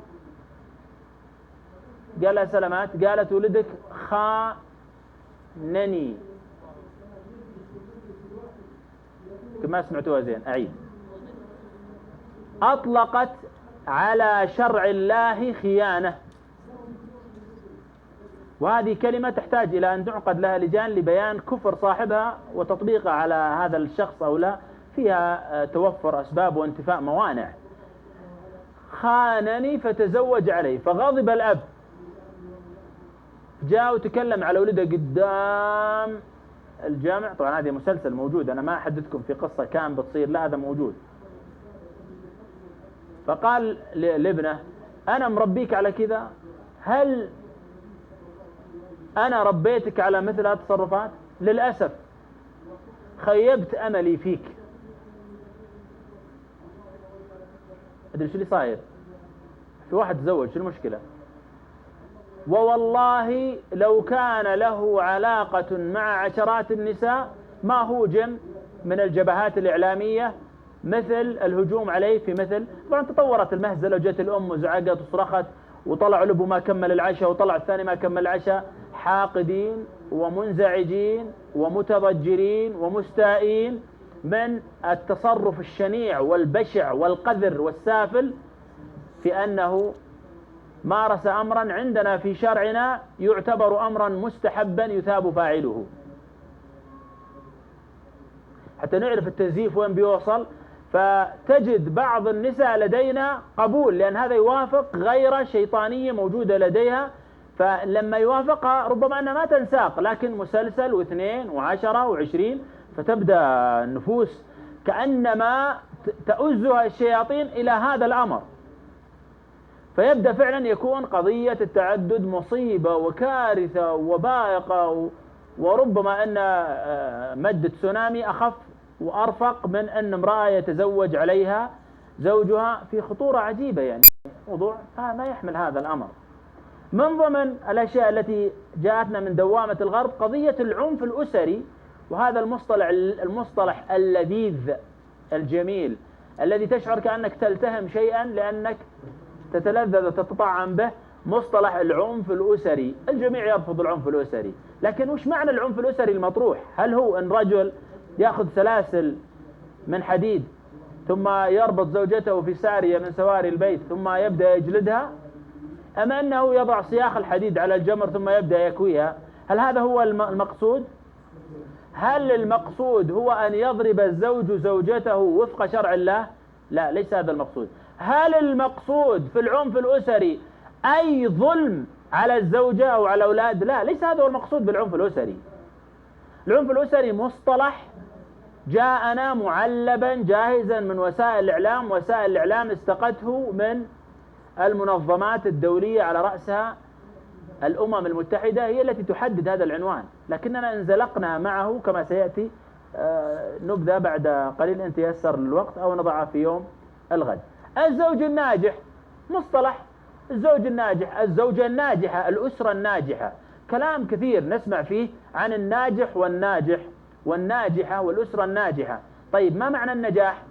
قال لها سلامات. قالت ولدك خانني. ما سمعتوها زين، أعيد. أطلقت على شرع الله خيانة، وهذه كلمة تحتاج إلى أن تعقد لها لجان لبيان كفر صاحبها وتطبيقها على هذا الشخص أو لا، فيها توفر أسباب وانتفاء موانع. خانني فتزوج عليه، فغضب الأب، جاء وتكلم على ولده قدام الجامع. طبعا هذه مسلسل موجود، أنا ما أحدثكم في قصة كان بتصير، لا هذا موجود. فقال لابنه أنا مربيك على كذا؟ هل أنا ربيتك على مثل هذه التصرفات؟ للأسف خيبت أملي فيك. أدري شو اللي صاير؟ في واحد تزوج، شو المشكلة؟ ووالله لو كان له علاقة مع عشرات النساء ما هوجم من الجبهات الإعلامية مثل الهجوم عليه في مثل. طبعا تطورت المهزلة وجت الأم وزعقت وصرخت وطلع لبو ما كمل العشاء وطلع الثاني ما كمل العشاء، حاقدين ومنزعجين ومتضجرين ومستائين من التصرف الشنيع والبشع والقذر والسافل في أنه مارس أمرا عندنا في شرعنا يعتبر أمرا مستحبا يثاب فاعله. حتى نعرف التزييف وين بيوصل، فتجد بعض النساء لدينا قبول لأن هذا يوافق غير شيطانية موجودة لديها، فلما يوافقها ربما أنها ما تنساق، لكن مسلسل واثنين وعشرة وعشرين فتبدأ النفوس كأنما تؤزها الشياطين إلى هذا الأمر، فيبدأ فعلا يكون قضية التعدد مصيبة وكارثة وبائقة، وربما أن مد تسونامي أخف وأرفق من أن امرأة يتزوج عليها زوجها، في خطورة عجيبة. يعني موضوع ما يحمل هذا الأمر. من ضمن الأشياء التي جاءتنا من دوامة الغرب قضية العنف الأسري، وهذا المصطلح اللذيذ الجميل الذي تشعر كأنك تلتهم شيئا لأنك تتلذذ وتتطعم به، مصطلح العنف الأسري. الجميع يرفض العنف الأسري، لكن وش معنى العنف الأسري المطروح؟ هل هو أن رجل يأخذ سلاسل من حديد ثم يربط زوجته في سارية من سواري البيت ثم يبدأ يجلدها، أم أنه يضع سياخ الحديد على الجمر ثم يبدأ يكويها؟ هل هذا هو المقصود؟ هل المقصود هو أن يضرب الزوج زوجته وفق شرع الله؟ لا، ليس هذا المقصود. هل المقصود في العنف الأسري أي ظلم على الزوجة أو على الأولاد؟ لا، ليس هذا هو المقصود بالعنف الأسري. العنف الأسري مصطلح جاءنا معلبا جاهزا من وسائل الإعلام. وسائل الإعلام استقته من المنظمات الدولية على رأسها الأمم المتحدة، هي التي تحدد هذا العنوان، لكننا انزلقنا معه كما سيأتي نبدأ بعد قليل إن تيسر الوقت أو نضعه في يوم الغد. الزوج الناجح مصطلح الزوج الناجح، الزوجة الناجحة، الأسرة الناجحة، كلام كثير نسمع فيه عن الناجح والناجحة والأسرة الناجحة. طيب ما معنى النجاح؟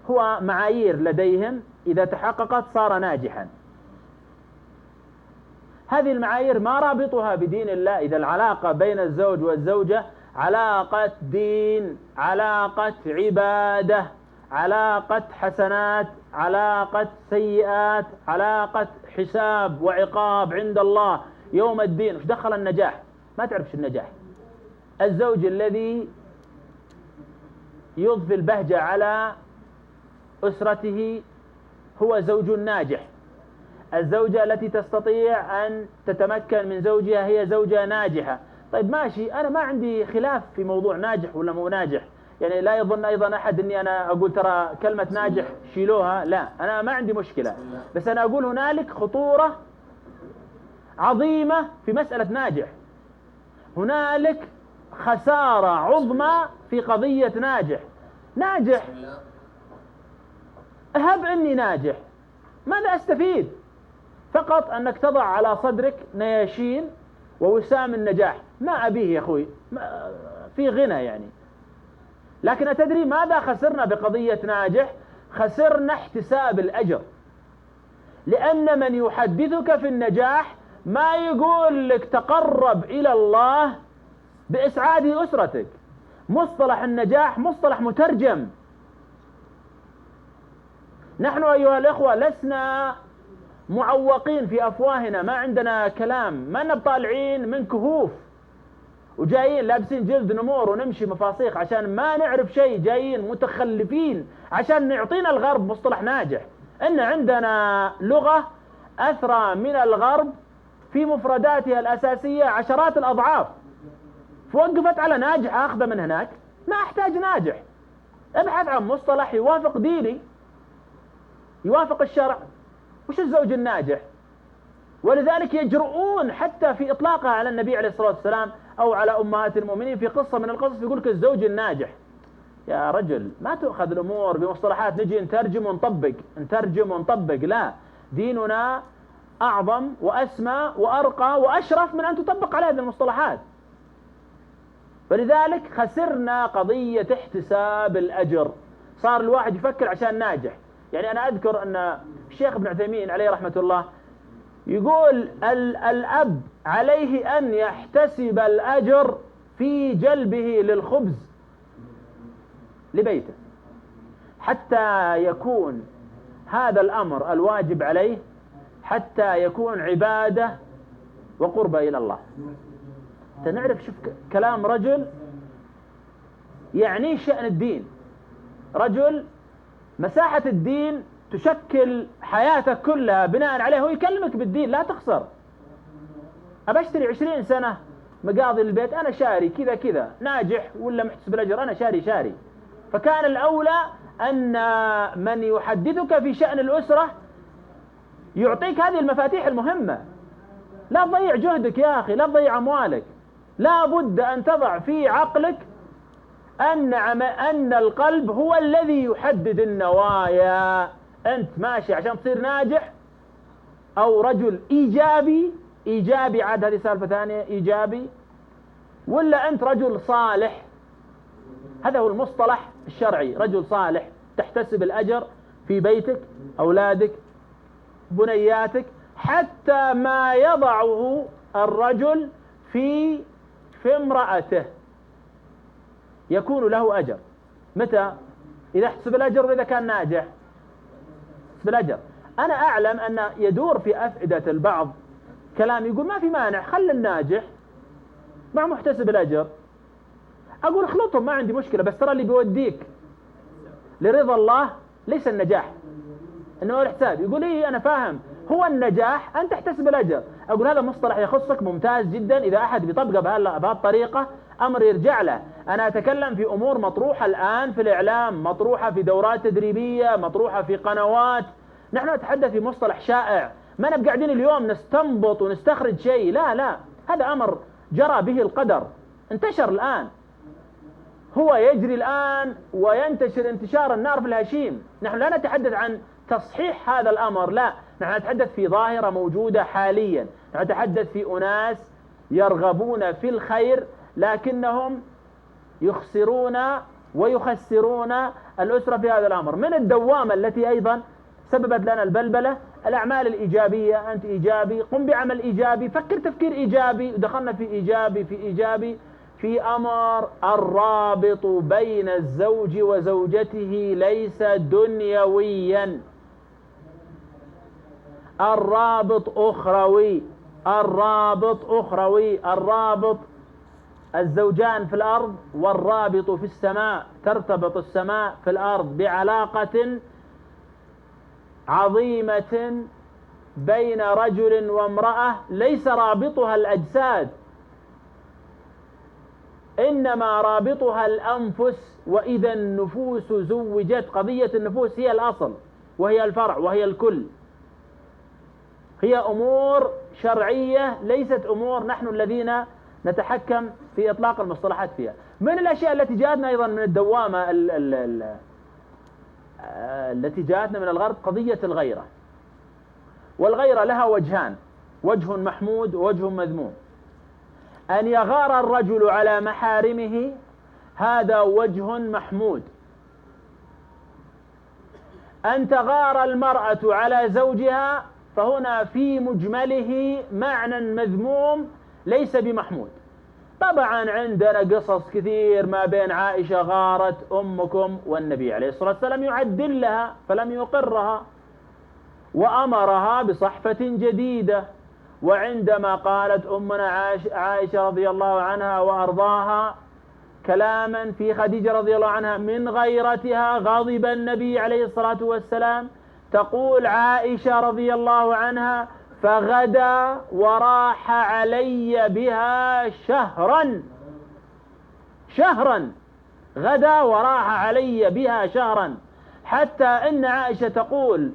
هو معايير لديهم إذا تحققت صار ناجحا. هذه المعايير ما رابطها بدين الله. إذا العلاقة بين الزوج والزوجة علاقة دين، علاقة عبادة، علاقة حسنات، علاقة سيئات، علاقة حساب وعقاب عند الله يوم الدين. وش دخل النجاح؟ ما تعرفش النجاح. الزوج الذي يضفي البهجة على أسرته هو زوج ناجح. الزوجة التي تستطيع أن تتمكن من زوجها هي زوجة ناجحة. طيب ماشي، أنا ما عندي خلاف في موضوع ناجح ولا مو ناجح، يعني لا يظن أيضا أحد أني أنا أقول ترى كلمة ناجح شيلوها، لا، أنا ما عندي مشكلة، بس أنا أقول هنالك خطورة عظيمة في مسألة ناجح. هنالك خسارة عظمى في قضية ناجح. أهب أني ناجح، ماذا أستفيد؟ فقط أنك تضع على صدرك نياشين ووسام النجاح. ما أبيه يا أخوي، في غنى يعني. لكن أتدري ماذا خسرنا بقضية ناجح؟ خسرنا احتساب الأجر. لأن من يحدثك في النجاح ما يقول لك تقرب إلى الله بإسعاد أسرتك. مصطلح النجاح مصطلح مترجم. نحن أيها الإخوة لسنا معوقين في أفواهنا، ما عندنا كلام، ما نبطالعين من كهوف وجايين لابسين جلد نمور ونمشي مفاصيخ عشان ما نعرف شيء، جايين متخلفين عشان نعطينا الغرب مصطلح ناجح. إن عندنا لغة أثرى من الغرب في مفرداتها الأساسية عشرات الأضعاف، فوقفت على ناجح أخذ من هناك. ما أحتاج ناجح، ابحث عن مصطلح يوافق ديني، يوافق الشرع. وش الزوج الناجح؟ ولذلك يجرؤون حتى في إطلاقها على النبي عليه الصلاة والسلام أو على أمهات المؤمنين في قصة من القصص يقول لك الزوج الناجح. يا رجل ما تؤخذ الأمور بمصطلحات نجي نترجم ونطبق. لا، ديننا أعظم وأسمى وأرقى وأشرف من أن تطبق على هذه المصطلحات. فلذلك خسرنا قضية احتساب الأجر. صار الواحد يفكر عشان ناجح. يعني أنا أذكر أن الشيخ ابن عثيمين عليه رحمة الله يقول الأب عليه أن يحتسب الأجر في جلبه للخبز لبيته حتى يكون هذا الأمر الواجب عليه، حتى يكون عبادة وقربة إلى الله. تنعرف شوف كلام رجل يعني شأن الدين، رجل مساحة الدين تشكل حياتك كلها بناء عليه. هو يكلمك بالدين، لا تخسر. أبشتري 20 سنة مقاضي البيت، أنا شاري كذا كذا، ناجح ولا محتسب الأجر، أنا شاري. فكان الأولى أن من يحدثك في شأن الأسرة يعطيك هذه المفاتيح المهمة. لا تضيع جهدك يا أخي، لا تضيع أموالك. لا بد أن تضع في عقلك أن القلب هو الذي يحدد النوايا. أنت ماشي عشان تصير ناجح أو رجل إيجابي، عاد هذه سالفة ثانية، إيجابي، ولا أنت رجل صالح. هذا هو المصطلح الشرعي، رجل صالح تحتسب الأجر في بيتك، أولادك، بنياتك، حتى ما يضعه الرجل في امرأته يكون له أجر. متى؟ إذا احتسب الأجر وإذا كان ناجح احتسب الأجر. أنا أعلم أن يدور في أفئدة البعض كلام يقول ما في مانع، خل الناجح مع محتسب الأجر، أقول اخلطهم ما عندي مشكلة، بس ترى اللي بيوديك لرضا الله ليس النجاح إنما الإحساد. يقول إيه أنا فاهم، هو النجاح أن تحتسب الأجر. أقول هذا مصطلح يخصك ممتاز جدا، إذا أحد بيطبقه بهالطريقة أمر يرجع له. أنا أتكلم في أمور مطروحة الآن في الإعلام، مطروحة في دورات تدريبية، مطروحة في قنوات. نحن نتحدث في مصطلح شائع، ما نبقى قاعدين اليوم نستنبط ونستخرج شيء، لا لا، هذا أمر جرى به القدر، انتشر الآن، هو يجري الآن وينتشر انتشار النار في الهشيم. نحن لا نتحدث عن تصحيح هذا الأمر، لا، نحن نتحدث في ظاهرة موجودة حاليا، نحن نتحدث في أناس يرغبون في الخير لكنهم يخسرون ويخسرون الأسرة في هذا الأمر. من الدوامة التي أيضا سببت لنا البلبلة الأعمال الإيجابية، أنت إيجابي قم بعمل إيجابي، فكر تفكير إيجابي، ودخلنا في إيجابي في أمر الرابط بين الزوج وزوجته ليس دنيويا، الرابط أخروي، الرابط الزوجان في الأرض والرابط في السماء، ترتبط السماء في الأرض بعلاقة عظيمة بين رجل وامرأة ليس رابطها الأجساد، إنما رابطها الأنفس. وإذا النفوس زوجت، قضية النفوس هي الأصل وهي الفرع وهي الكل، هي أمور شرعية ليست أمور نحن الذين نتحكم في إطلاق المصطلحات فيها. من الأشياء التي جاءتنا أيضا من الدوامة التي جاءتنا من الغرب قضية الغيرة، والغيرة لها وجهان، وجه محمود ووجه مذموم. أن يغار الرجل على محارمه هذا وجه محمود، أن تغار المرأة على زوجها فهنا في مجمله معنى مذموم ليس بمحمود. طبعا عندنا قصص كثير ما بين عائشة غارت أمكم والنبي عليه الصلاة والسلام يعدل لها فلم يقرها وأمرها بصحفة جديدة. وعندما قالت أمنا عائشة رضي الله عنها وأرضاها كلاما في خديجة رضي الله عنها من غيرتها غضب النبي عليه الصلاة والسلام، تقول عائشة رضي الله عنها فغدا وراح علي بها شهرا، غدا وراح علي بها شهرا، حتى إن عائشة تقول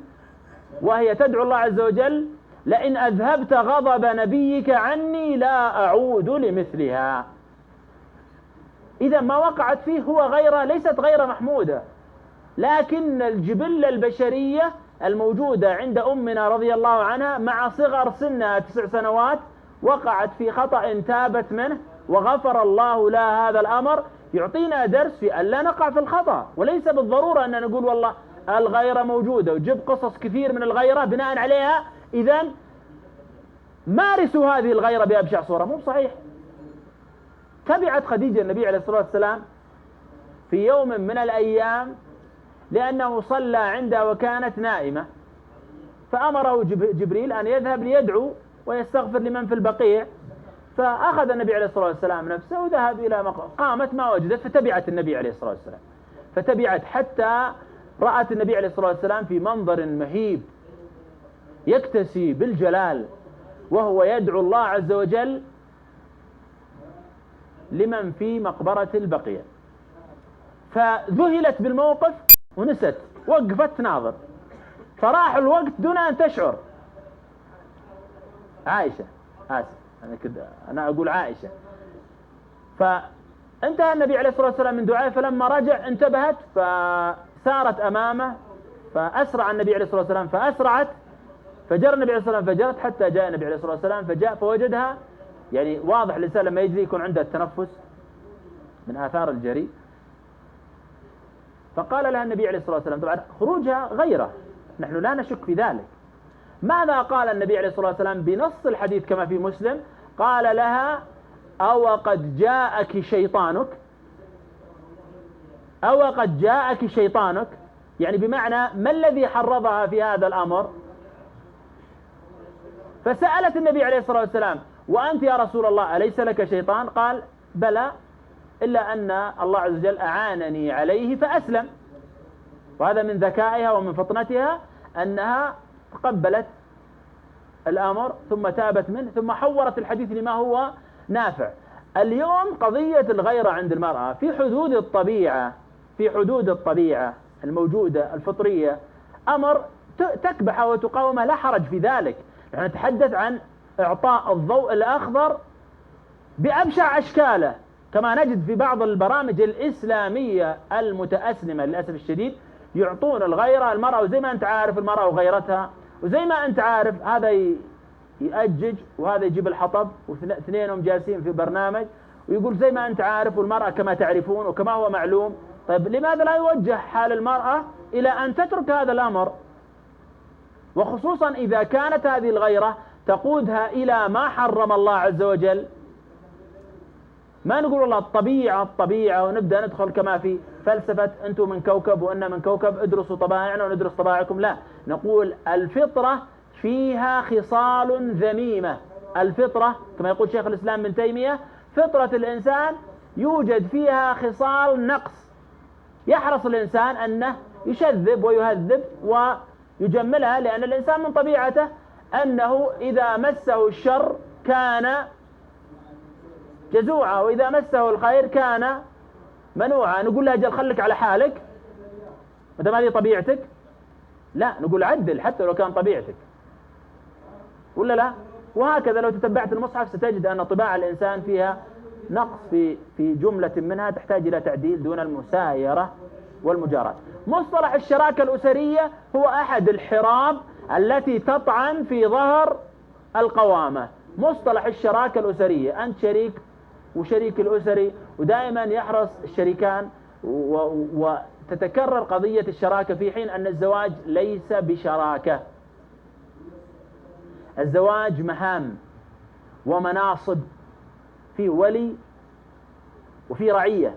وهي تدعو الله عز وجل لئن أذهبت غضب نبيك عني لا أعود لمثلها. إذا ما وقعت فيه هو غيرة ليست غيرة محمودة، لكن الجبلة البشرية الموجودة عند أمنا رضي الله عنها مع صغر سنها 9 سنوات وقعت في خطأ تابت منه وغفر الله لها هذا الأمر، يعطينا درس في أن لا نقع في الخطأ. وليس بالضرورة أن نقول والله الغيرة موجودة وجب قصص كثير من الغيرة بناء عليها إذن مارسوا هذه الغيرة بأبشع صورة، مو صحيح. تبعت خديجة النبي عليه الصلاة والسلام في يوم من الأيام لأنه صلى عندها وكانت نائمة، فأمره جبريل أن يذهب ليدعو ويستغفر لمن في البقيع، فأخذ النبي عليه الصلاة والسلام نفسه وذهب إلى مقام، قامت ما وجدت فتبعت النبي عليه الصلاة والسلام، فتبعت حتى رأت النبي عليه الصلاة والسلام في منظر مهيب يكتسي بالجلال وهو يدعو الله عز وجل لمن في مقبرة البقيع، فذهلت بالموقف ونست، وقفت تناظر، فراح الوقت دون أن تشعر. عائشة أنا أقول عائشة. فانتهى النبي عليه الصلاة والسلام من دعائه، فلما رجع انتبهت فسارت أمامه، فأسرع النبي عليه الصلاة والسلام فأسرعت، فجر النبي عليه الصلاة والسلام فجرت حتى جاء النبي عليه الصلاة والسلام، فجاء فوجدها يعني واضح الإنسان لما يجري يكون عنده التنفس من آثار الجري، فقال لها النبي عليه الصلاة والسلام، طبعا خروجها غيره نحن لا نشك في ذلك. ماذا قال النبي عليه الصلاة والسلام بنص الحديث كما في مسلم؟ قال لها أو قد جاءك شيطانك، أو قد جاءك شيطانك، يعني بمعنى ما الذي حرضها في هذا الأمر؟ فسألت النبي عليه الصلاة والسلام وأنت يا رسول الله أليس لك شيطان؟ قال بلى، إلا أن الله عز وجل أعانني عليه فأسلم. وهذا من ذكائها ومن فطنتها أنها تقبلت الأمر ثم تابت منه ثم حورت الحديث لما هو نافع. اليوم قضية الغيرة عند المرأة في حدود الطبيعة الموجودة الفطرية أمر تكبح وتقاومه، لا حرج في ذلك. نحن نتحدث عن إعطاء الضوء الأخضر بأبشع أشكاله، كما نجد في بعض البرامج الإسلامية المتأسلمة للأسف الشديد يعطون الغيرة المرأة، وزي ما أنت عارف المرأة وغيرتها، وزي ما أنت عارف هذا يأجج وهذا يجيب الحطب، واثنينهم جالسين في برنامج ويقول زي ما أنت عارف والمرأة كما تعرفون وكما هو معلوم. طيب لماذا لا يوجه حال المرأة إلى أن تترك هذا الأمر؟ وخصوصا إذا كانت هذه الغيرة تقودها إلى ما حرم الله عز وجل. ما نقول والله الطبيعة ونبدأ ندخل كما في فلسفة أنتم من كوكب وأنا من كوكب، ادرسوا طبائعنا وندرس طبائعكم. لا، نقول الفطرة فيها خصال ذميمة. الفطرة كما يقول شيخ الإسلام ابن تيمية، فطرة الإنسان يوجد فيها خصال نقص، يحرص الإنسان أنه يشذب ويهذب ويجملها، لأن الإنسان من طبيعته أنه إذا مسه الشر كان جزوعا وإذا مسه الخير كان منوعا. نقول له أجل خلك على حالك ما دام هذه طبيعتك؟ لا، نقول عدل حتى لو كان طبيعتك، ولا لا؟ وهكذا لو تتبعت المصحف ستجد أن طباع الإنسان فيها نقص في جملة منها تحتاج إلى تعديل دون المسايرة والمجاراة. مصطلح الشراكة الأسرية هو أحد الحراب التي تطعن في ظهر القوامة. مصطلح الشراكة الأسرية، أنت شريك وشريك الأسري، ودائما يحرص الشريكان وتتكرر قضية الشراكة، في حين أن الزواج ليس بشراكة. الزواج مهام ومناصب، في ولي وفي رعية.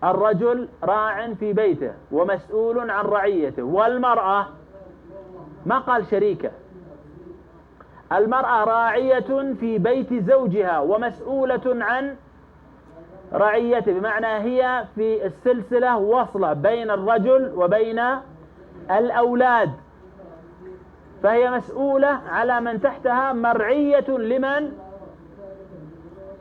الرجل راع في بيته ومسؤول عن رعيته، والمرأة ما قال شريكة، المرأة راعية في بيت زوجها ومسؤولة عن رعيته، بمعنى هي في السلسلة وصلة بين الرجل وبين الأولاد، فهي مسؤولة على من تحتها، مرعية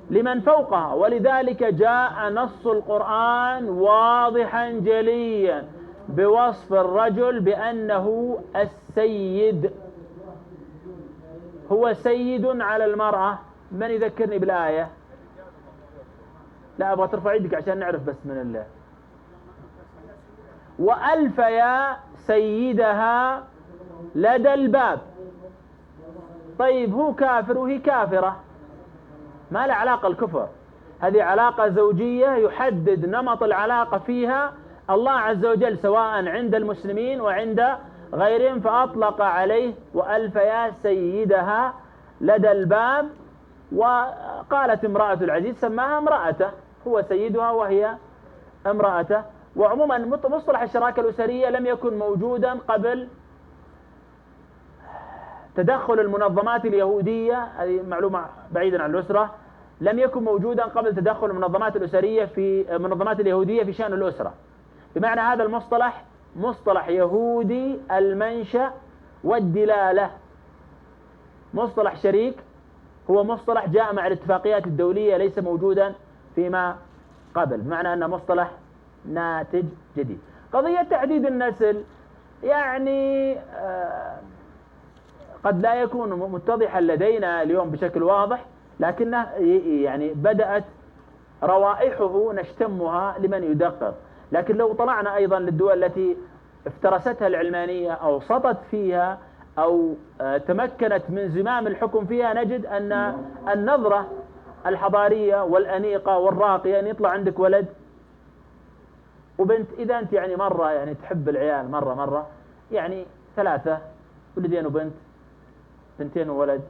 لمن فوقها. ولذلك جاء نص القرآن واضحا جليا بوصف الرجل بأنه السيد، هو سيد على المرأة. من يذكرني بالآية؟ لا، أبغى ترفع يدك عشان نعرف بس من الله. وألف يا سيدها لدى الباب. طيب هو كافر وهي كافرة، ما له علاقة الكفر، هذه علاقة زوجية يحدد نمط العلاقة فيها الله عز وجل سواء عند المسلمين وعند غيرهم، فأطلق عليه وألف يا سيدها لدى الباب. وقالت امرأة العزيز سماها امرأته، هو سيدها وهي امرأته. وعموما مصطلح الشراكة الأسرية لم يكن موجودا قبل تدخل المنظمات اليهودية، هذه معلومة بعيدا عن الأسرة، لم يكن موجودا قبل تدخل المنظمات الأسرية في المنظمات اليهودية في شأن الأسرة. بمعنى هذا المصطلح مصطلح يهودي المنشأ والدلالة. مصطلح شريك هو مصطلح جاء مع الاتفاقيات الدولية، ليس موجودا فيما قبل، بمعنى أنه مصطلح ناتج جديد. قضية تحديد النسل يعني قد لا يكون متضحا لدينا اليوم بشكل واضح، لكنه يعني بدأت روائحه نشتمها لمن يدقق. لكن لو طلعنا أيضا للدول التي افترستها العلمانية أو سطت فيها أو تمكنت من زمام الحكم فيها، نجد أن النظرة الحضارية والأنيقة والراقية أن يطلع عندك ولد وبنت. إذا أنت يعني مرة يعني تحب العيال مرة يعني 3 ولدين وبنت، 2 وولد،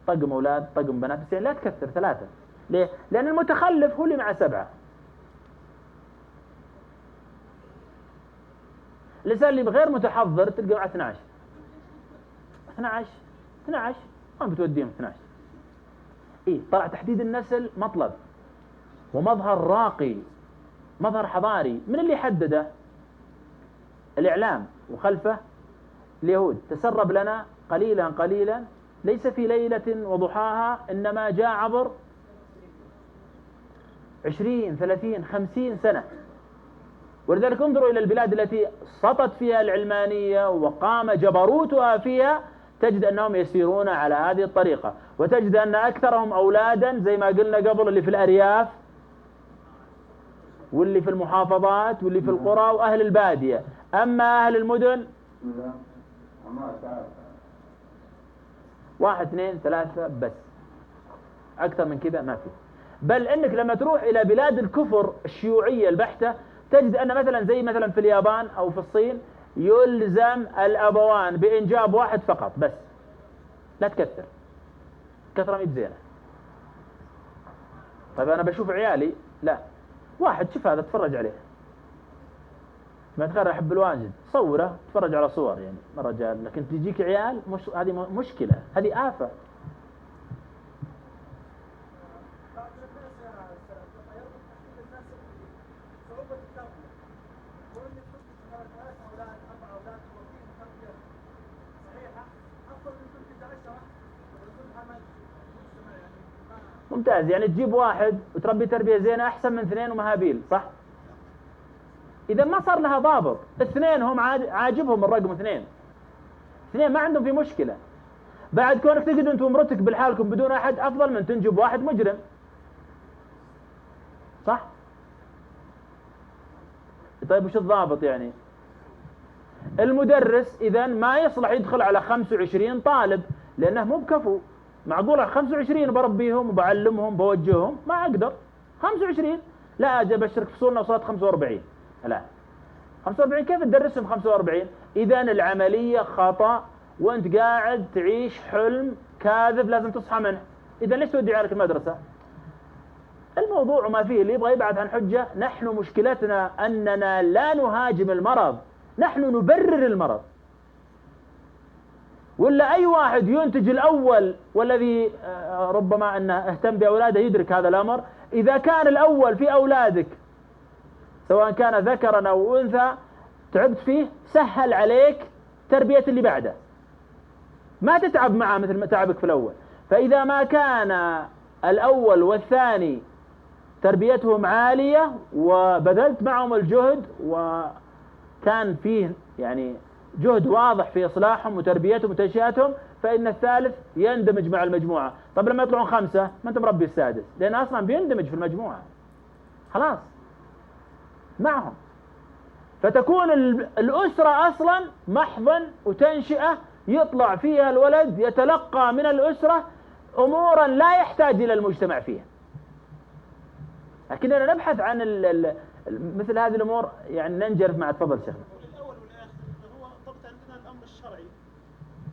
طقم أولاد طقم بنات، بس يعني لا تكثر 3. ليه؟ لأن المتخلف هو اللي مع 7. الإنسان اللي بغير متحضر تلقى مع 12 ما بتوديهم 12. طلع تحديد النسل مطلب ومظهر راقي، مظهر حضاري. من اللي حدده؟ الإعلام، وخلفه اليهود. تسرب لنا قليلا قليلا، ليس في ليلة وضحاها، إنما جاء عبر 20 30 50 سنة. ولذلك انظروا إلى البلاد التي سطت فيها العلمانية وقام جبروتها فيها، تجد أنهم يسيرون على هذه الطريقة، وتجد أن أكثرهم أولادا زي ما قلنا قبل اللي في الأرياف واللي في المحافظات واللي في القرى وأهل البادية. أما أهل المدن 1 2 3 بس، أكثر من كذا ما في. بل إنك لما تروح إلى بلاد الكفر الشيوعية البحتة تجد أن مثلا زي مثلا في اليابان أو في الصين يلزم الأبوان بإنجاب واحد فقط بس، لا تكثر، كثرة ميت زينة. طيب أنا بشوف عيالي، لا، واحد شوف هذا تفرج عليه، ما تخير أحب الواجد صوره تفرج على صور يعني رجال، لكن تجيك عيال هذه مشكلة، هذه آفة. ممتاز، يعني تجيب واحد وتربي تربية زينة أحسن من 2 ومهابيل، صح؟ إذا ما صار لها ضابط، 2 هم عاجبهم الرقم 2 ما عندهم في مشكلة. بعد كونك تجد أنت ومرتك بالحالكم بدون أحد أفضل من تنجب واحد مجرم، صح؟ طيب وش الضابط يعني؟ المدرس إذا ما يصلح يدخل على 25 طالب لأنه مو بكفو. معقول 25 بربيهم وبعلمهم بوجههم؟ ما أقدر 25. لا أجي أبشرك فصولنا وصلت 45. لا 45 كيف تدرسهم 45؟ إذا العملية خطأ، وأنت قاعد تعيش حلم كاذب لازم تصحى منه. إذا ليش تودي عيالك المدرسة؟ الموضوع ما فيه، اللي يبغى يبعد عن حجة. نحن مشكلتنا أننا لا نهاجم المرض، نحن نبرر المرض. ولا أي واحد ينتج الأول، والذي ربما أنه اهتم بأولاده يدرك هذا الأمر. إذا كان الأول في أولادك سواء كان ذكرا أو أنثى تعبت فيه، سهل عليك تربية اللي بعده، ما تتعب معه مثل ما تعبك في الأول. فإذا ما كان الأول والثاني تربيتهم عالية وبذلت معهم الجهد وكان فيه يعني جهد واضح في إصلاحهم وتربيتهم وتنشئتهم، فإن الثالث يندمج مع المجموعة. طب لما يطلعون 5 ما أنت مربي السادس، لأن أصلا بيندمج في المجموعة خلاص معهم. فتكون الأسرة أصلا محضن وتنشئة يطلع فيها الولد يتلقى من الأسرة أمورا لا يحتاج إلى المجتمع فيها. لكننا نبحث عن مثل هذه الأمور، يعني ننجرف مع. تفضل شيخنا. الأول والآخر هو ضبط عندنا الأمر الشرعي،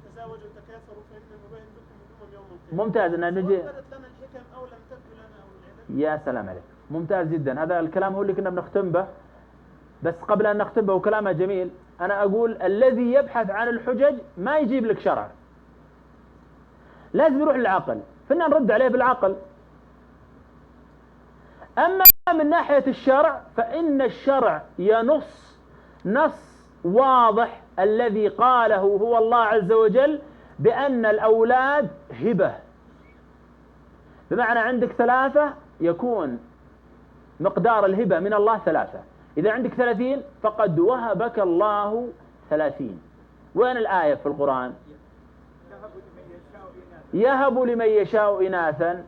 تزاوجوا وتكاثروا فإن نبين لكم من يوم القيامة. ممتاز أن نجي. وردت لنا الحكم أو لم تبدو لنا أو العلم. يا سلام عليك، ممتاز جدا. هذا الكلام هو اللي كنا بنختم به، بس قبل أن نختم به وكلامه جميل، أنا أقول الذي يبحث عن الحجج ما يجيب لك شرع، لازم يروح للعقل، فإننا نرد عليه بالعقل. أما من ناحية الشرع فإن الشرع ينص نص واضح الذي قاله هو الله عز وجل بأن الأولاد هبة، بمعنى عندك 3 يكون مقدار الهبة من الله 3. إذا عندك 30 فقد وهبك الله 30. وين الآية في القرآن؟ يهب لمن يشاء إناثا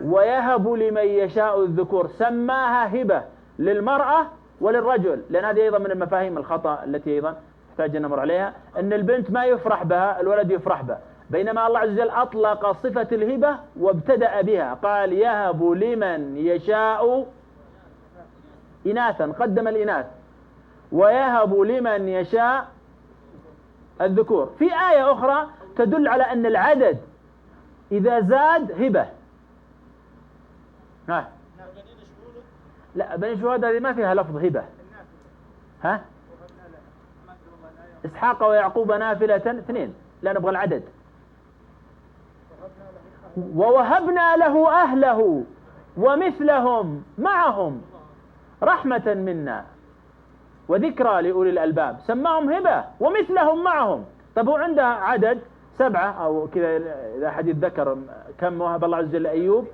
ويهب لمن يشاء الذكور. سماها هبة للمرأة وللرجل، لأن هذه أيضا من المفاهيم الخطأ التي أيضا نحتاج أن نمر عليها، أن البنت ما يفرح بها، الولد يفرح بها. بينما الله عز وجل أطلق صفة الهبة وابتدأ بها، قال يهب لمن يشاء إناثا، قدم الإناث، ويهب لمن يشاء الذكور. في آية أخرى تدل على أن العدد إذا زاد هبة. لا بني شهود هذه ما فيها لفظ هبة. ها إسحاق ويعقوب نافلة 2، لا نبغى العدد. ووهبنا له أهله ومثلهم معهم رحمة منا وذكرى لأولي الألباب. سماهم هبة ومثلهم معهم. طب هو عنده عدد 7 أو كذا، إذا حديث ذكر كم وهب الله عز وجل أيوب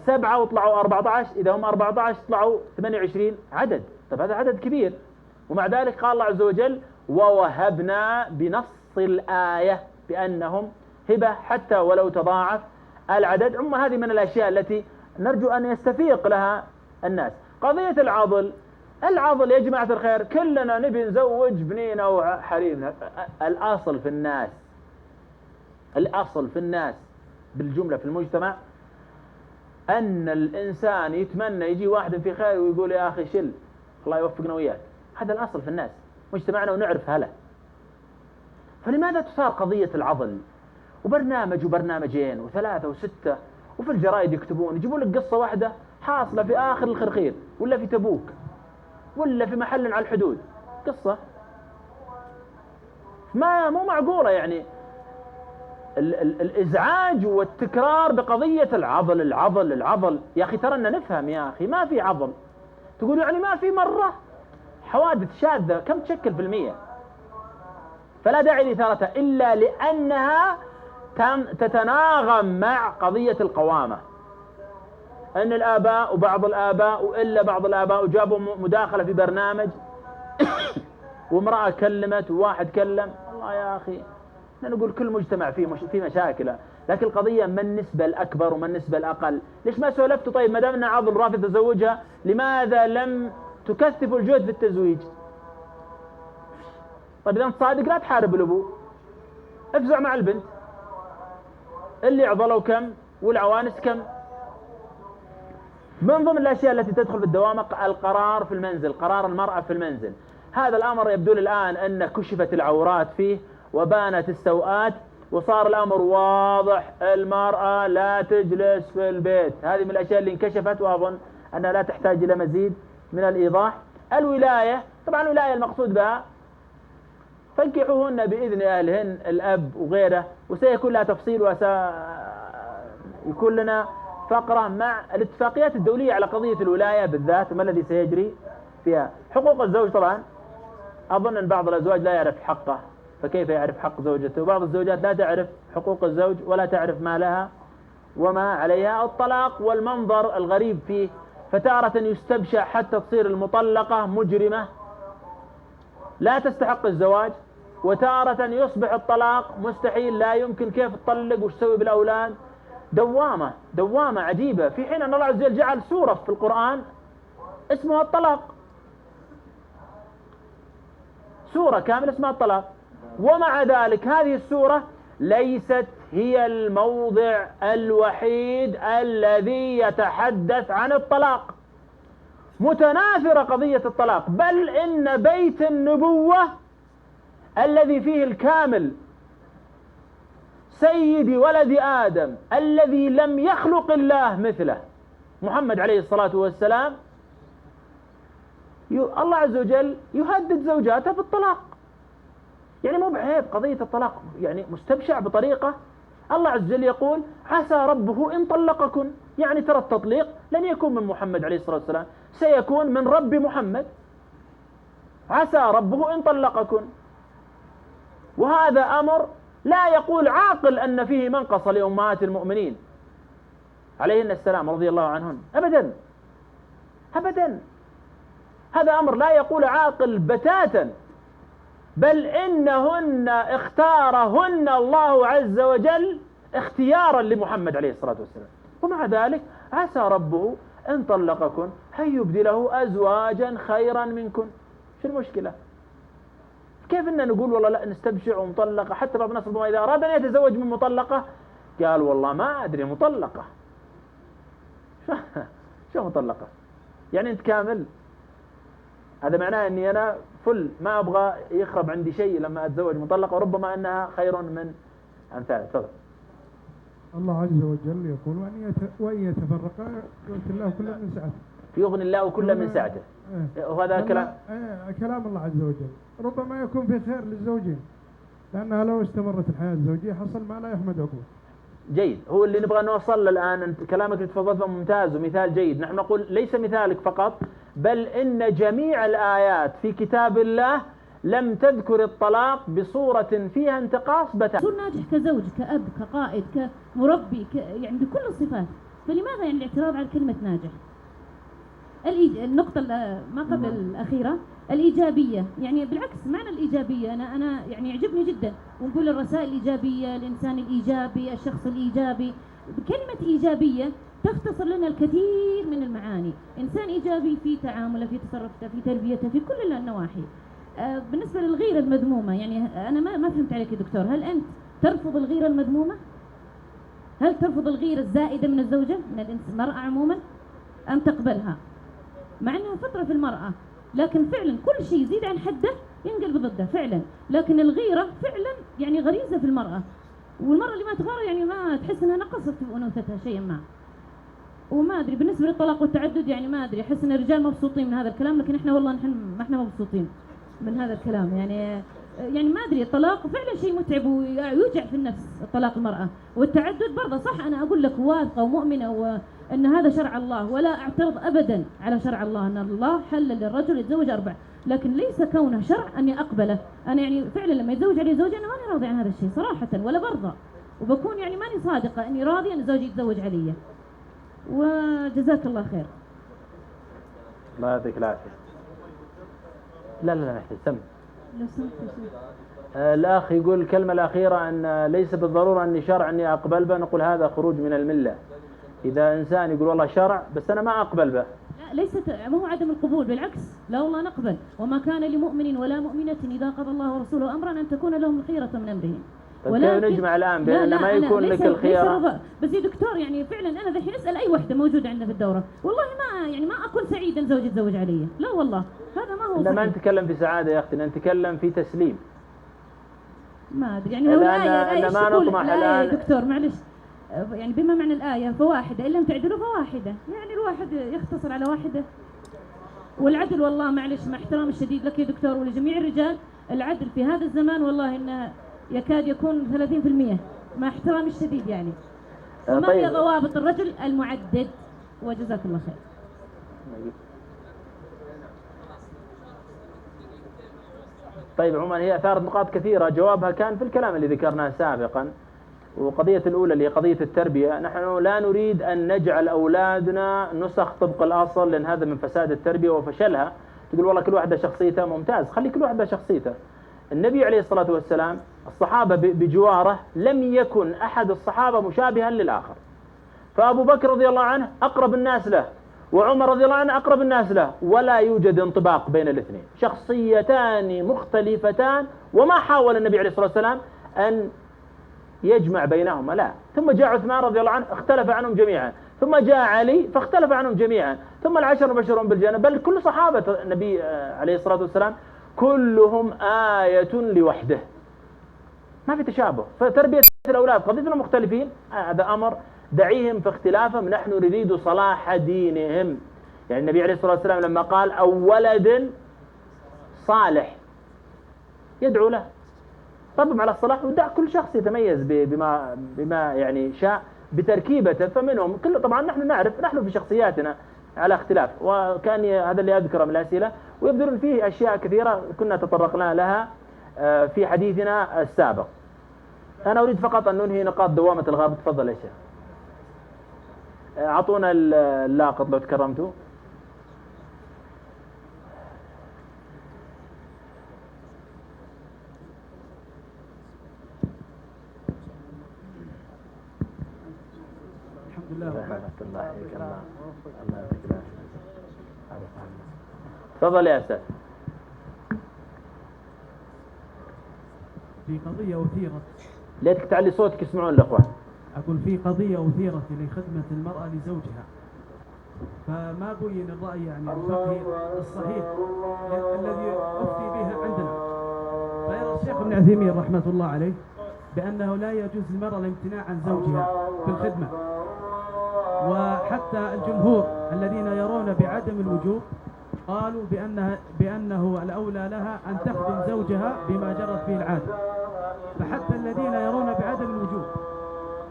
7 وطلعوا 14، إذا هم 14 طلعوا 28 عدد. طب هذا عدد كبير، ومع ذلك قال الله عز وجل ووهبنا بنص الآية بأنهم هبة حتى ولو تضاعف العدد. عموما هذه من الأشياء التي نرجو أن يستفيق لها الناس. قضية العضل يا جماعة الخير، كلنا نبي نزوج بنينا وحريمنا. الأصل في الناس بالجملة في المجتمع أن الإنسان يتمنى يجي واحد في خير ويقول يا أخي شل الله يوفقنا وياك. هذا الأصل في الناس مجتمعنا ونعرف هلا. فلماذا تثار قضية العضل وبرنامج وبرنامجين و3 و6، وفي الجرائد يكتبون يجيبون لك قصة واحدة حاصلة في آخر الخرخير ولا في تبوك ولا في محل على الحدود، قصة مو معقولة. يعني الإزعاج والتكرار بقضية العضل يا أخي ترى أننا نفهم يا أخي ما في عضل. تقول يعني ما في مرة حوادث شاذة كم تشكل في المية؟ فلا داعي لإثارتها إلا لأنها تتناغم مع قضية القوامة. أن الآباء وبعض الآباء وإلا بعض الآباء وجابوا مداخلة في برنامج وامرأة كلمت وواحد كلم. الله يا أخي نقول كل مجتمع فيه مشاكله، لكن القضية ما النسبة الأكبر وما النسبة الأقل. ليش ما سولفتوا طيب ما دام أن عضل رافض تزوجها لماذا لم تكثفوا الجهد في التزويج؟ طيب إذا أنت صادق لا تحارب الأبو، افزع مع البنت. اللي عضلوا كم والعوانس كم. من ضمن الأشياء التي تدخل في الدوامة القرار في المنزل، قرار المرأة في المنزل. هذا الأمر يبدو لي الآن أن كشفت العورات فيه وبانت السوءات وصار الأمر واضح. المرأة لا تجلس في البيت، هذه من الأشياء اللي انكشفت وأظن أنها لا تحتاج إلى مزيد من الإيضاح. الولاية، طبعا الولاية المقصود بها فانكحوهن بإذن أهلهن الأب وغيره، وسيكون لها تفصيل وسيكون لنا فقرة مع الاتفاقيات الدولية على قضية الولاية بالذات وما الذي سيجري فيها. حقوق الزوج طبعا أظن أن بعض الأزواج لا يعرف حقه، فكيف يعرف حق زوجته؟ وبعض الزوجات لا تعرف حقوق الزوج ولا تعرف ما لها وما عليها. الطلاق والمنظر الغريب فيه، فتارة يستبشع حتى تصير المطلقة مجرمة لا تستحق الزواج، وتارة يصبح الطلاق مستحيل لا يمكن، كيف تطلق وش تسوي بالأولاد. دوامة عجيبة، في حين أن الله عز وجل جعل سورة في القرآن اسمها الطلاق، سورة كاملة اسمها الطلاق. ومع ذلك هذه السورة ليست هي الموضع الوحيد الذي يتحدث عن الطلاق. متناثرة قضية الطلاق، بل إن بيت النبوة الذي فيه الكامل سيد ولد آدم الذي لم يخلق الله مثله محمد عليه الصلاة والسلام، الله عز وجل يهدد زوجاته بالطلاق. يعني مو بعيب قضية الطلاق، يعني مستبشع بطريقة. الله عز وجل يقول عسى ربه إن طلقكن، يعني ترى التطليق لن يكون من محمد عليه الصلاة والسلام، سيكون من رب محمد. عسى ربه إن طلقكن، وهذا أمر لا يقول عاقل أن فيه منقصة لأمهات المؤمنين عليهن السلام رضي الله عنهن، أبدا. هذا أمر لا يقول عاقل بتاتا، بل إنهن اختارهن الله عز وجل اختيارا لمحمد عليه الصلاة والسلام. ومع ذلك عسى ربه إن طلقكن أن يبدله أزواجا خيرا منكن. شو المشكلة؟ كيف إننا نقول والله لا نستبشع ومطلقة؟ حتى بعض الناس ربما إذا أراد أن يتزوج من مطلقة قال والله ما أدري مطلقة. شو مطلقة؟ يعني أنت كامل؟ هذا معناه أني أنا ما أبغى يخرب عندي شيء لما أتزوج مطلقة، وربما أنها خير من أمثالها. تفضل. الله عز وجل يقول وأن يتفرقا يؤتي الله كل من سعته، يغني الله كل من سعته. وهذا كلام كلام الله عز وجل. ربما يكون في خير للزوجين، لأنها لو استمرت الحياة الزوجية حصل ما لا يحمد عقبه. جيد، هو اللي نبغى نوصل له الآن. أنت كلامك اللي تفضلت به ممتاز ومثال جيد. نحن نقول ليس مثالك فقط، بل إن جميع الآيات في كتاب الله لم تذكر الطلاق بصورة فيها انتقاص بتاتا. تكون ناجح كزوج، كأب، كقائد، كمربي، يعني بكل الصفات، فلماذا يعني الاعتراض على كلمة ناجح؟ النقطة ما قبل الأخيرة، الإيجابية، يعني بالعكس معنى الإيجابية أنا يعني يعجبني جدا، ونقول الرسائل الإيجابية، الإنسان الإيجابي، الشخص الإيجابي. بكلمة إيجابية تختصر لنا الكثير من المعاني. إنسان إيجابي في تعامله، في تصرفته، في تربيته، في كل النواحي. بالنسبة للغيرة المذمومة، يعني أنا ما فهمت عليك يا دكتور، هل أنت ترفض الغيرة المذمومة؟ هل ترفض الغيرة الزائدة من الزوجة، من المرأة عموما، أم تقبلها؟ مع أنها فطرة في المرأة، لكن فعلا كل شيء يزيد عن حده ينقلب ضده فعلا. لكن الغيرة فعلا يعني غريزة في المرأة، والمرأة اللي ما تغار يعني ما تحس أنها نقصت في أنوثتها شيئا ما. وما أدري بالنسبة للطلاق والتعدد، يعني ما أدري، أحس أن الرجال مبسوطين من هذا الكلام، لكن إحنا والله نحن ما إحنا مبسوطين من هذا الكلام. يعني ما أدري، الطلاق فعلا شيء متعب ويوجع في النفس، الطلاق المرأة. والتعدد برضه صح، أنا أقول لك واثقة ومؤمنة وأن هذا شرع الله، ولا أعترض أبدا على شرع الله، أن الله حل للرجل يتزوج 4، لكن ليس كونه شرع أني أقبله. أنا يعني فعلا لما يتزوج علي زوجي أنا ماني راضي عن هذا الشيء صراحة، ولا برضى، وبكون يعني ماني صادقة أني راضية أن زوجي يتزوج علي. وجزاك الله خير. الله يعطيك العافية. لا نحن سم. لو سمحت يا شيخ. الأخ يقول الكلمة الأخيرة أن ليس بالضرورة أني شرع أني أقبل به، نقول هذا خروج من الملة. إذا إنسان يقول والله شرع بس أنا ما أقبل به، لا ليست، ما هو عدم القبول، بالعكس، لا والله نقبل. وما كان لمؤمن ولا مؤمنة إذا قضى الله ورسوله أمرا أن تكون لهم الخيرة من أمرهم. طيب كيف نجمع الآن بين ما يكون لك الخيار؟ بس يا دكتور يعني فعلا أنا ذحين أسأل أي وحدة موجودة عندنا في الدورة، والله ما أكون سعيدا زوجي يتزوج علي، لا والله هذا ما هو صحيح. ما نتكلم في سعادة يا أختي، نتكلم في تسليم. ما أدري يعني هو الآية ما نطمح الآن دكتور معلش، يعني بما معنى الآية فواحدة إن لم تعدلوا فواحدة، يعني الواحد يختصر على واحدة. والعدل والله معلش مع احترام الشديد لك يا دكتور ولجميع الرجال، العدل في هذا الزمان والله إنه يكاد يكون 30% مع احترام الشديد يعني. وما هي ضوابط الرجل المعدد؟ وجزاك الله خير. طيب عموما هي أثارت نقاط كثيرة، جوابها كان في الكلام اللي ذكرناه سابقا. وقضية الأولى اللي هي قضية التربية، نحن لا نريد أن نجعل أولادنا نسخ طبق الأصل، لأن هذا من فساد التربية وفشلها. تقول والله كل واحدة شخصيته، ممتاز، خلي كل واحدة شخصيته. النبي عليه الصلاة والسلام الصحابة بجواره لم يكن أحد الصحابة مشابها للآخر، فأبو بكر رضي الله عنه أقرب الناس له، وعمر رضي الله عنه أقرب الناس له، ولا يوجد انطباق بين الاثنين، شخصيتان مختلفتان، وما حاول النبي عليه الصلاة والسلام أن يجمع بينهما، لا. ثم جاء عثمان رضي الله عنه اختلف عنهم جميعا، ثم جاء علي فاختلف عنهم جميعا، ثم العشر المبشرون بالجنة، بل كل صحابة النبي عليه الصلاة والسلام كلهم آية لوحده، ما في تشابه. فتربية الأولاد قضيتنا مختلفين، هذا أمر دعيهم في اختلافهم، نحن نريد صلاح دينهم. يعني النبي عليه الصلاة والسلام لما قال أو ولد صالح يدعو له، طبعا على الصلاح، ودع كل شخص يتميز بما يعني شاء بتركيبته، فمنهم كل طبعا نحن نعرف، نحن في شخصياتنا على اختلاف، وكان هذا اللي أذكره من الأسئلة، ويبدو فيه أشياء كثيرة كنا تطرقنا لها في حديثنا السابق. أنا أريد فقط أن ننهي نقاط دوامة الغرب. تفضل يا شيخ. أعطونا اللاقط لو تكرمتوا. الحمد لله. تفضل يا أستاذ. في قضية أثيرت، ليتك تعلي صوتك يسمعون الأخوان. أقول في قضية أثيرت لخدمة المرأة لزوجها، فما بين الرأي يعني الفقهي الصحيح الذي أفتي به عندنا. فيرى الشيخ ابن عثيمين رحمة الله عليه بأنه لا يجوز للمرأة الامتناع عن زوجها في الخدمة، وحتى الجمهور الذين يرون بعدم الوجوب قالوا بأنه الأولى لها أن تخدم زوجها بما جرت به العادة. فحتى الذين يرون بعدم الوجود.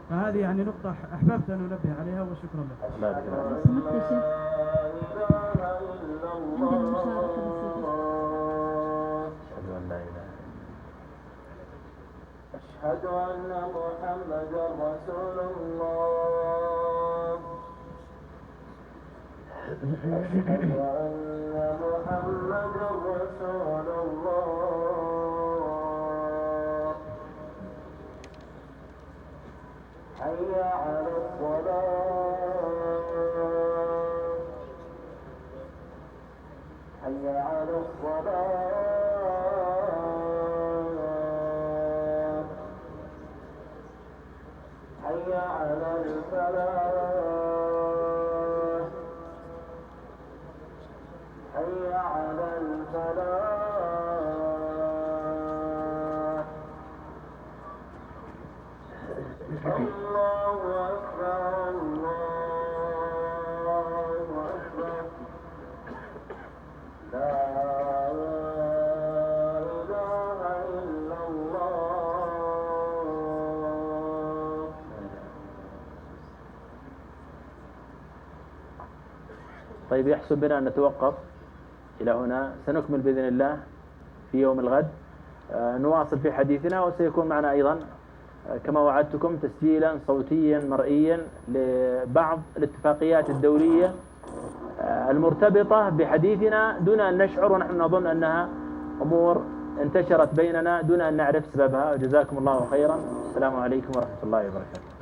فهذه يعني نقطة أحببت أن أنبه عليها وشكرا لك. سمحت يا شيخ عندنا مشاركة بسيطة. أشهد أن لا إله أشهد أن محمدا رسول الله. أشهد أن محمدا رسول الله. حي على الصلاة. حي على الصلاة. حي على الفلاح. حي على الفلاح. الله أكبر الله أكبر. لا إله إلا الله. طيب يحسن بنا أن نتوقف إلى هنا. سنكمل بإذن الله في يوم الغد. نواصل في حديثنا، وسيكون معنا أيضا كما وعدتكم تسجيلا صوتيا مرئيا لبعض الاتفاقيات الدولية المرتبطة بحديثنا دون أن نشعر، ونحن نظن أنها أمور انتشرت بيننا دون أن نعرف سببها. جزاكم الله خيرا. السلام عليكم ورحمة الله وبركاته.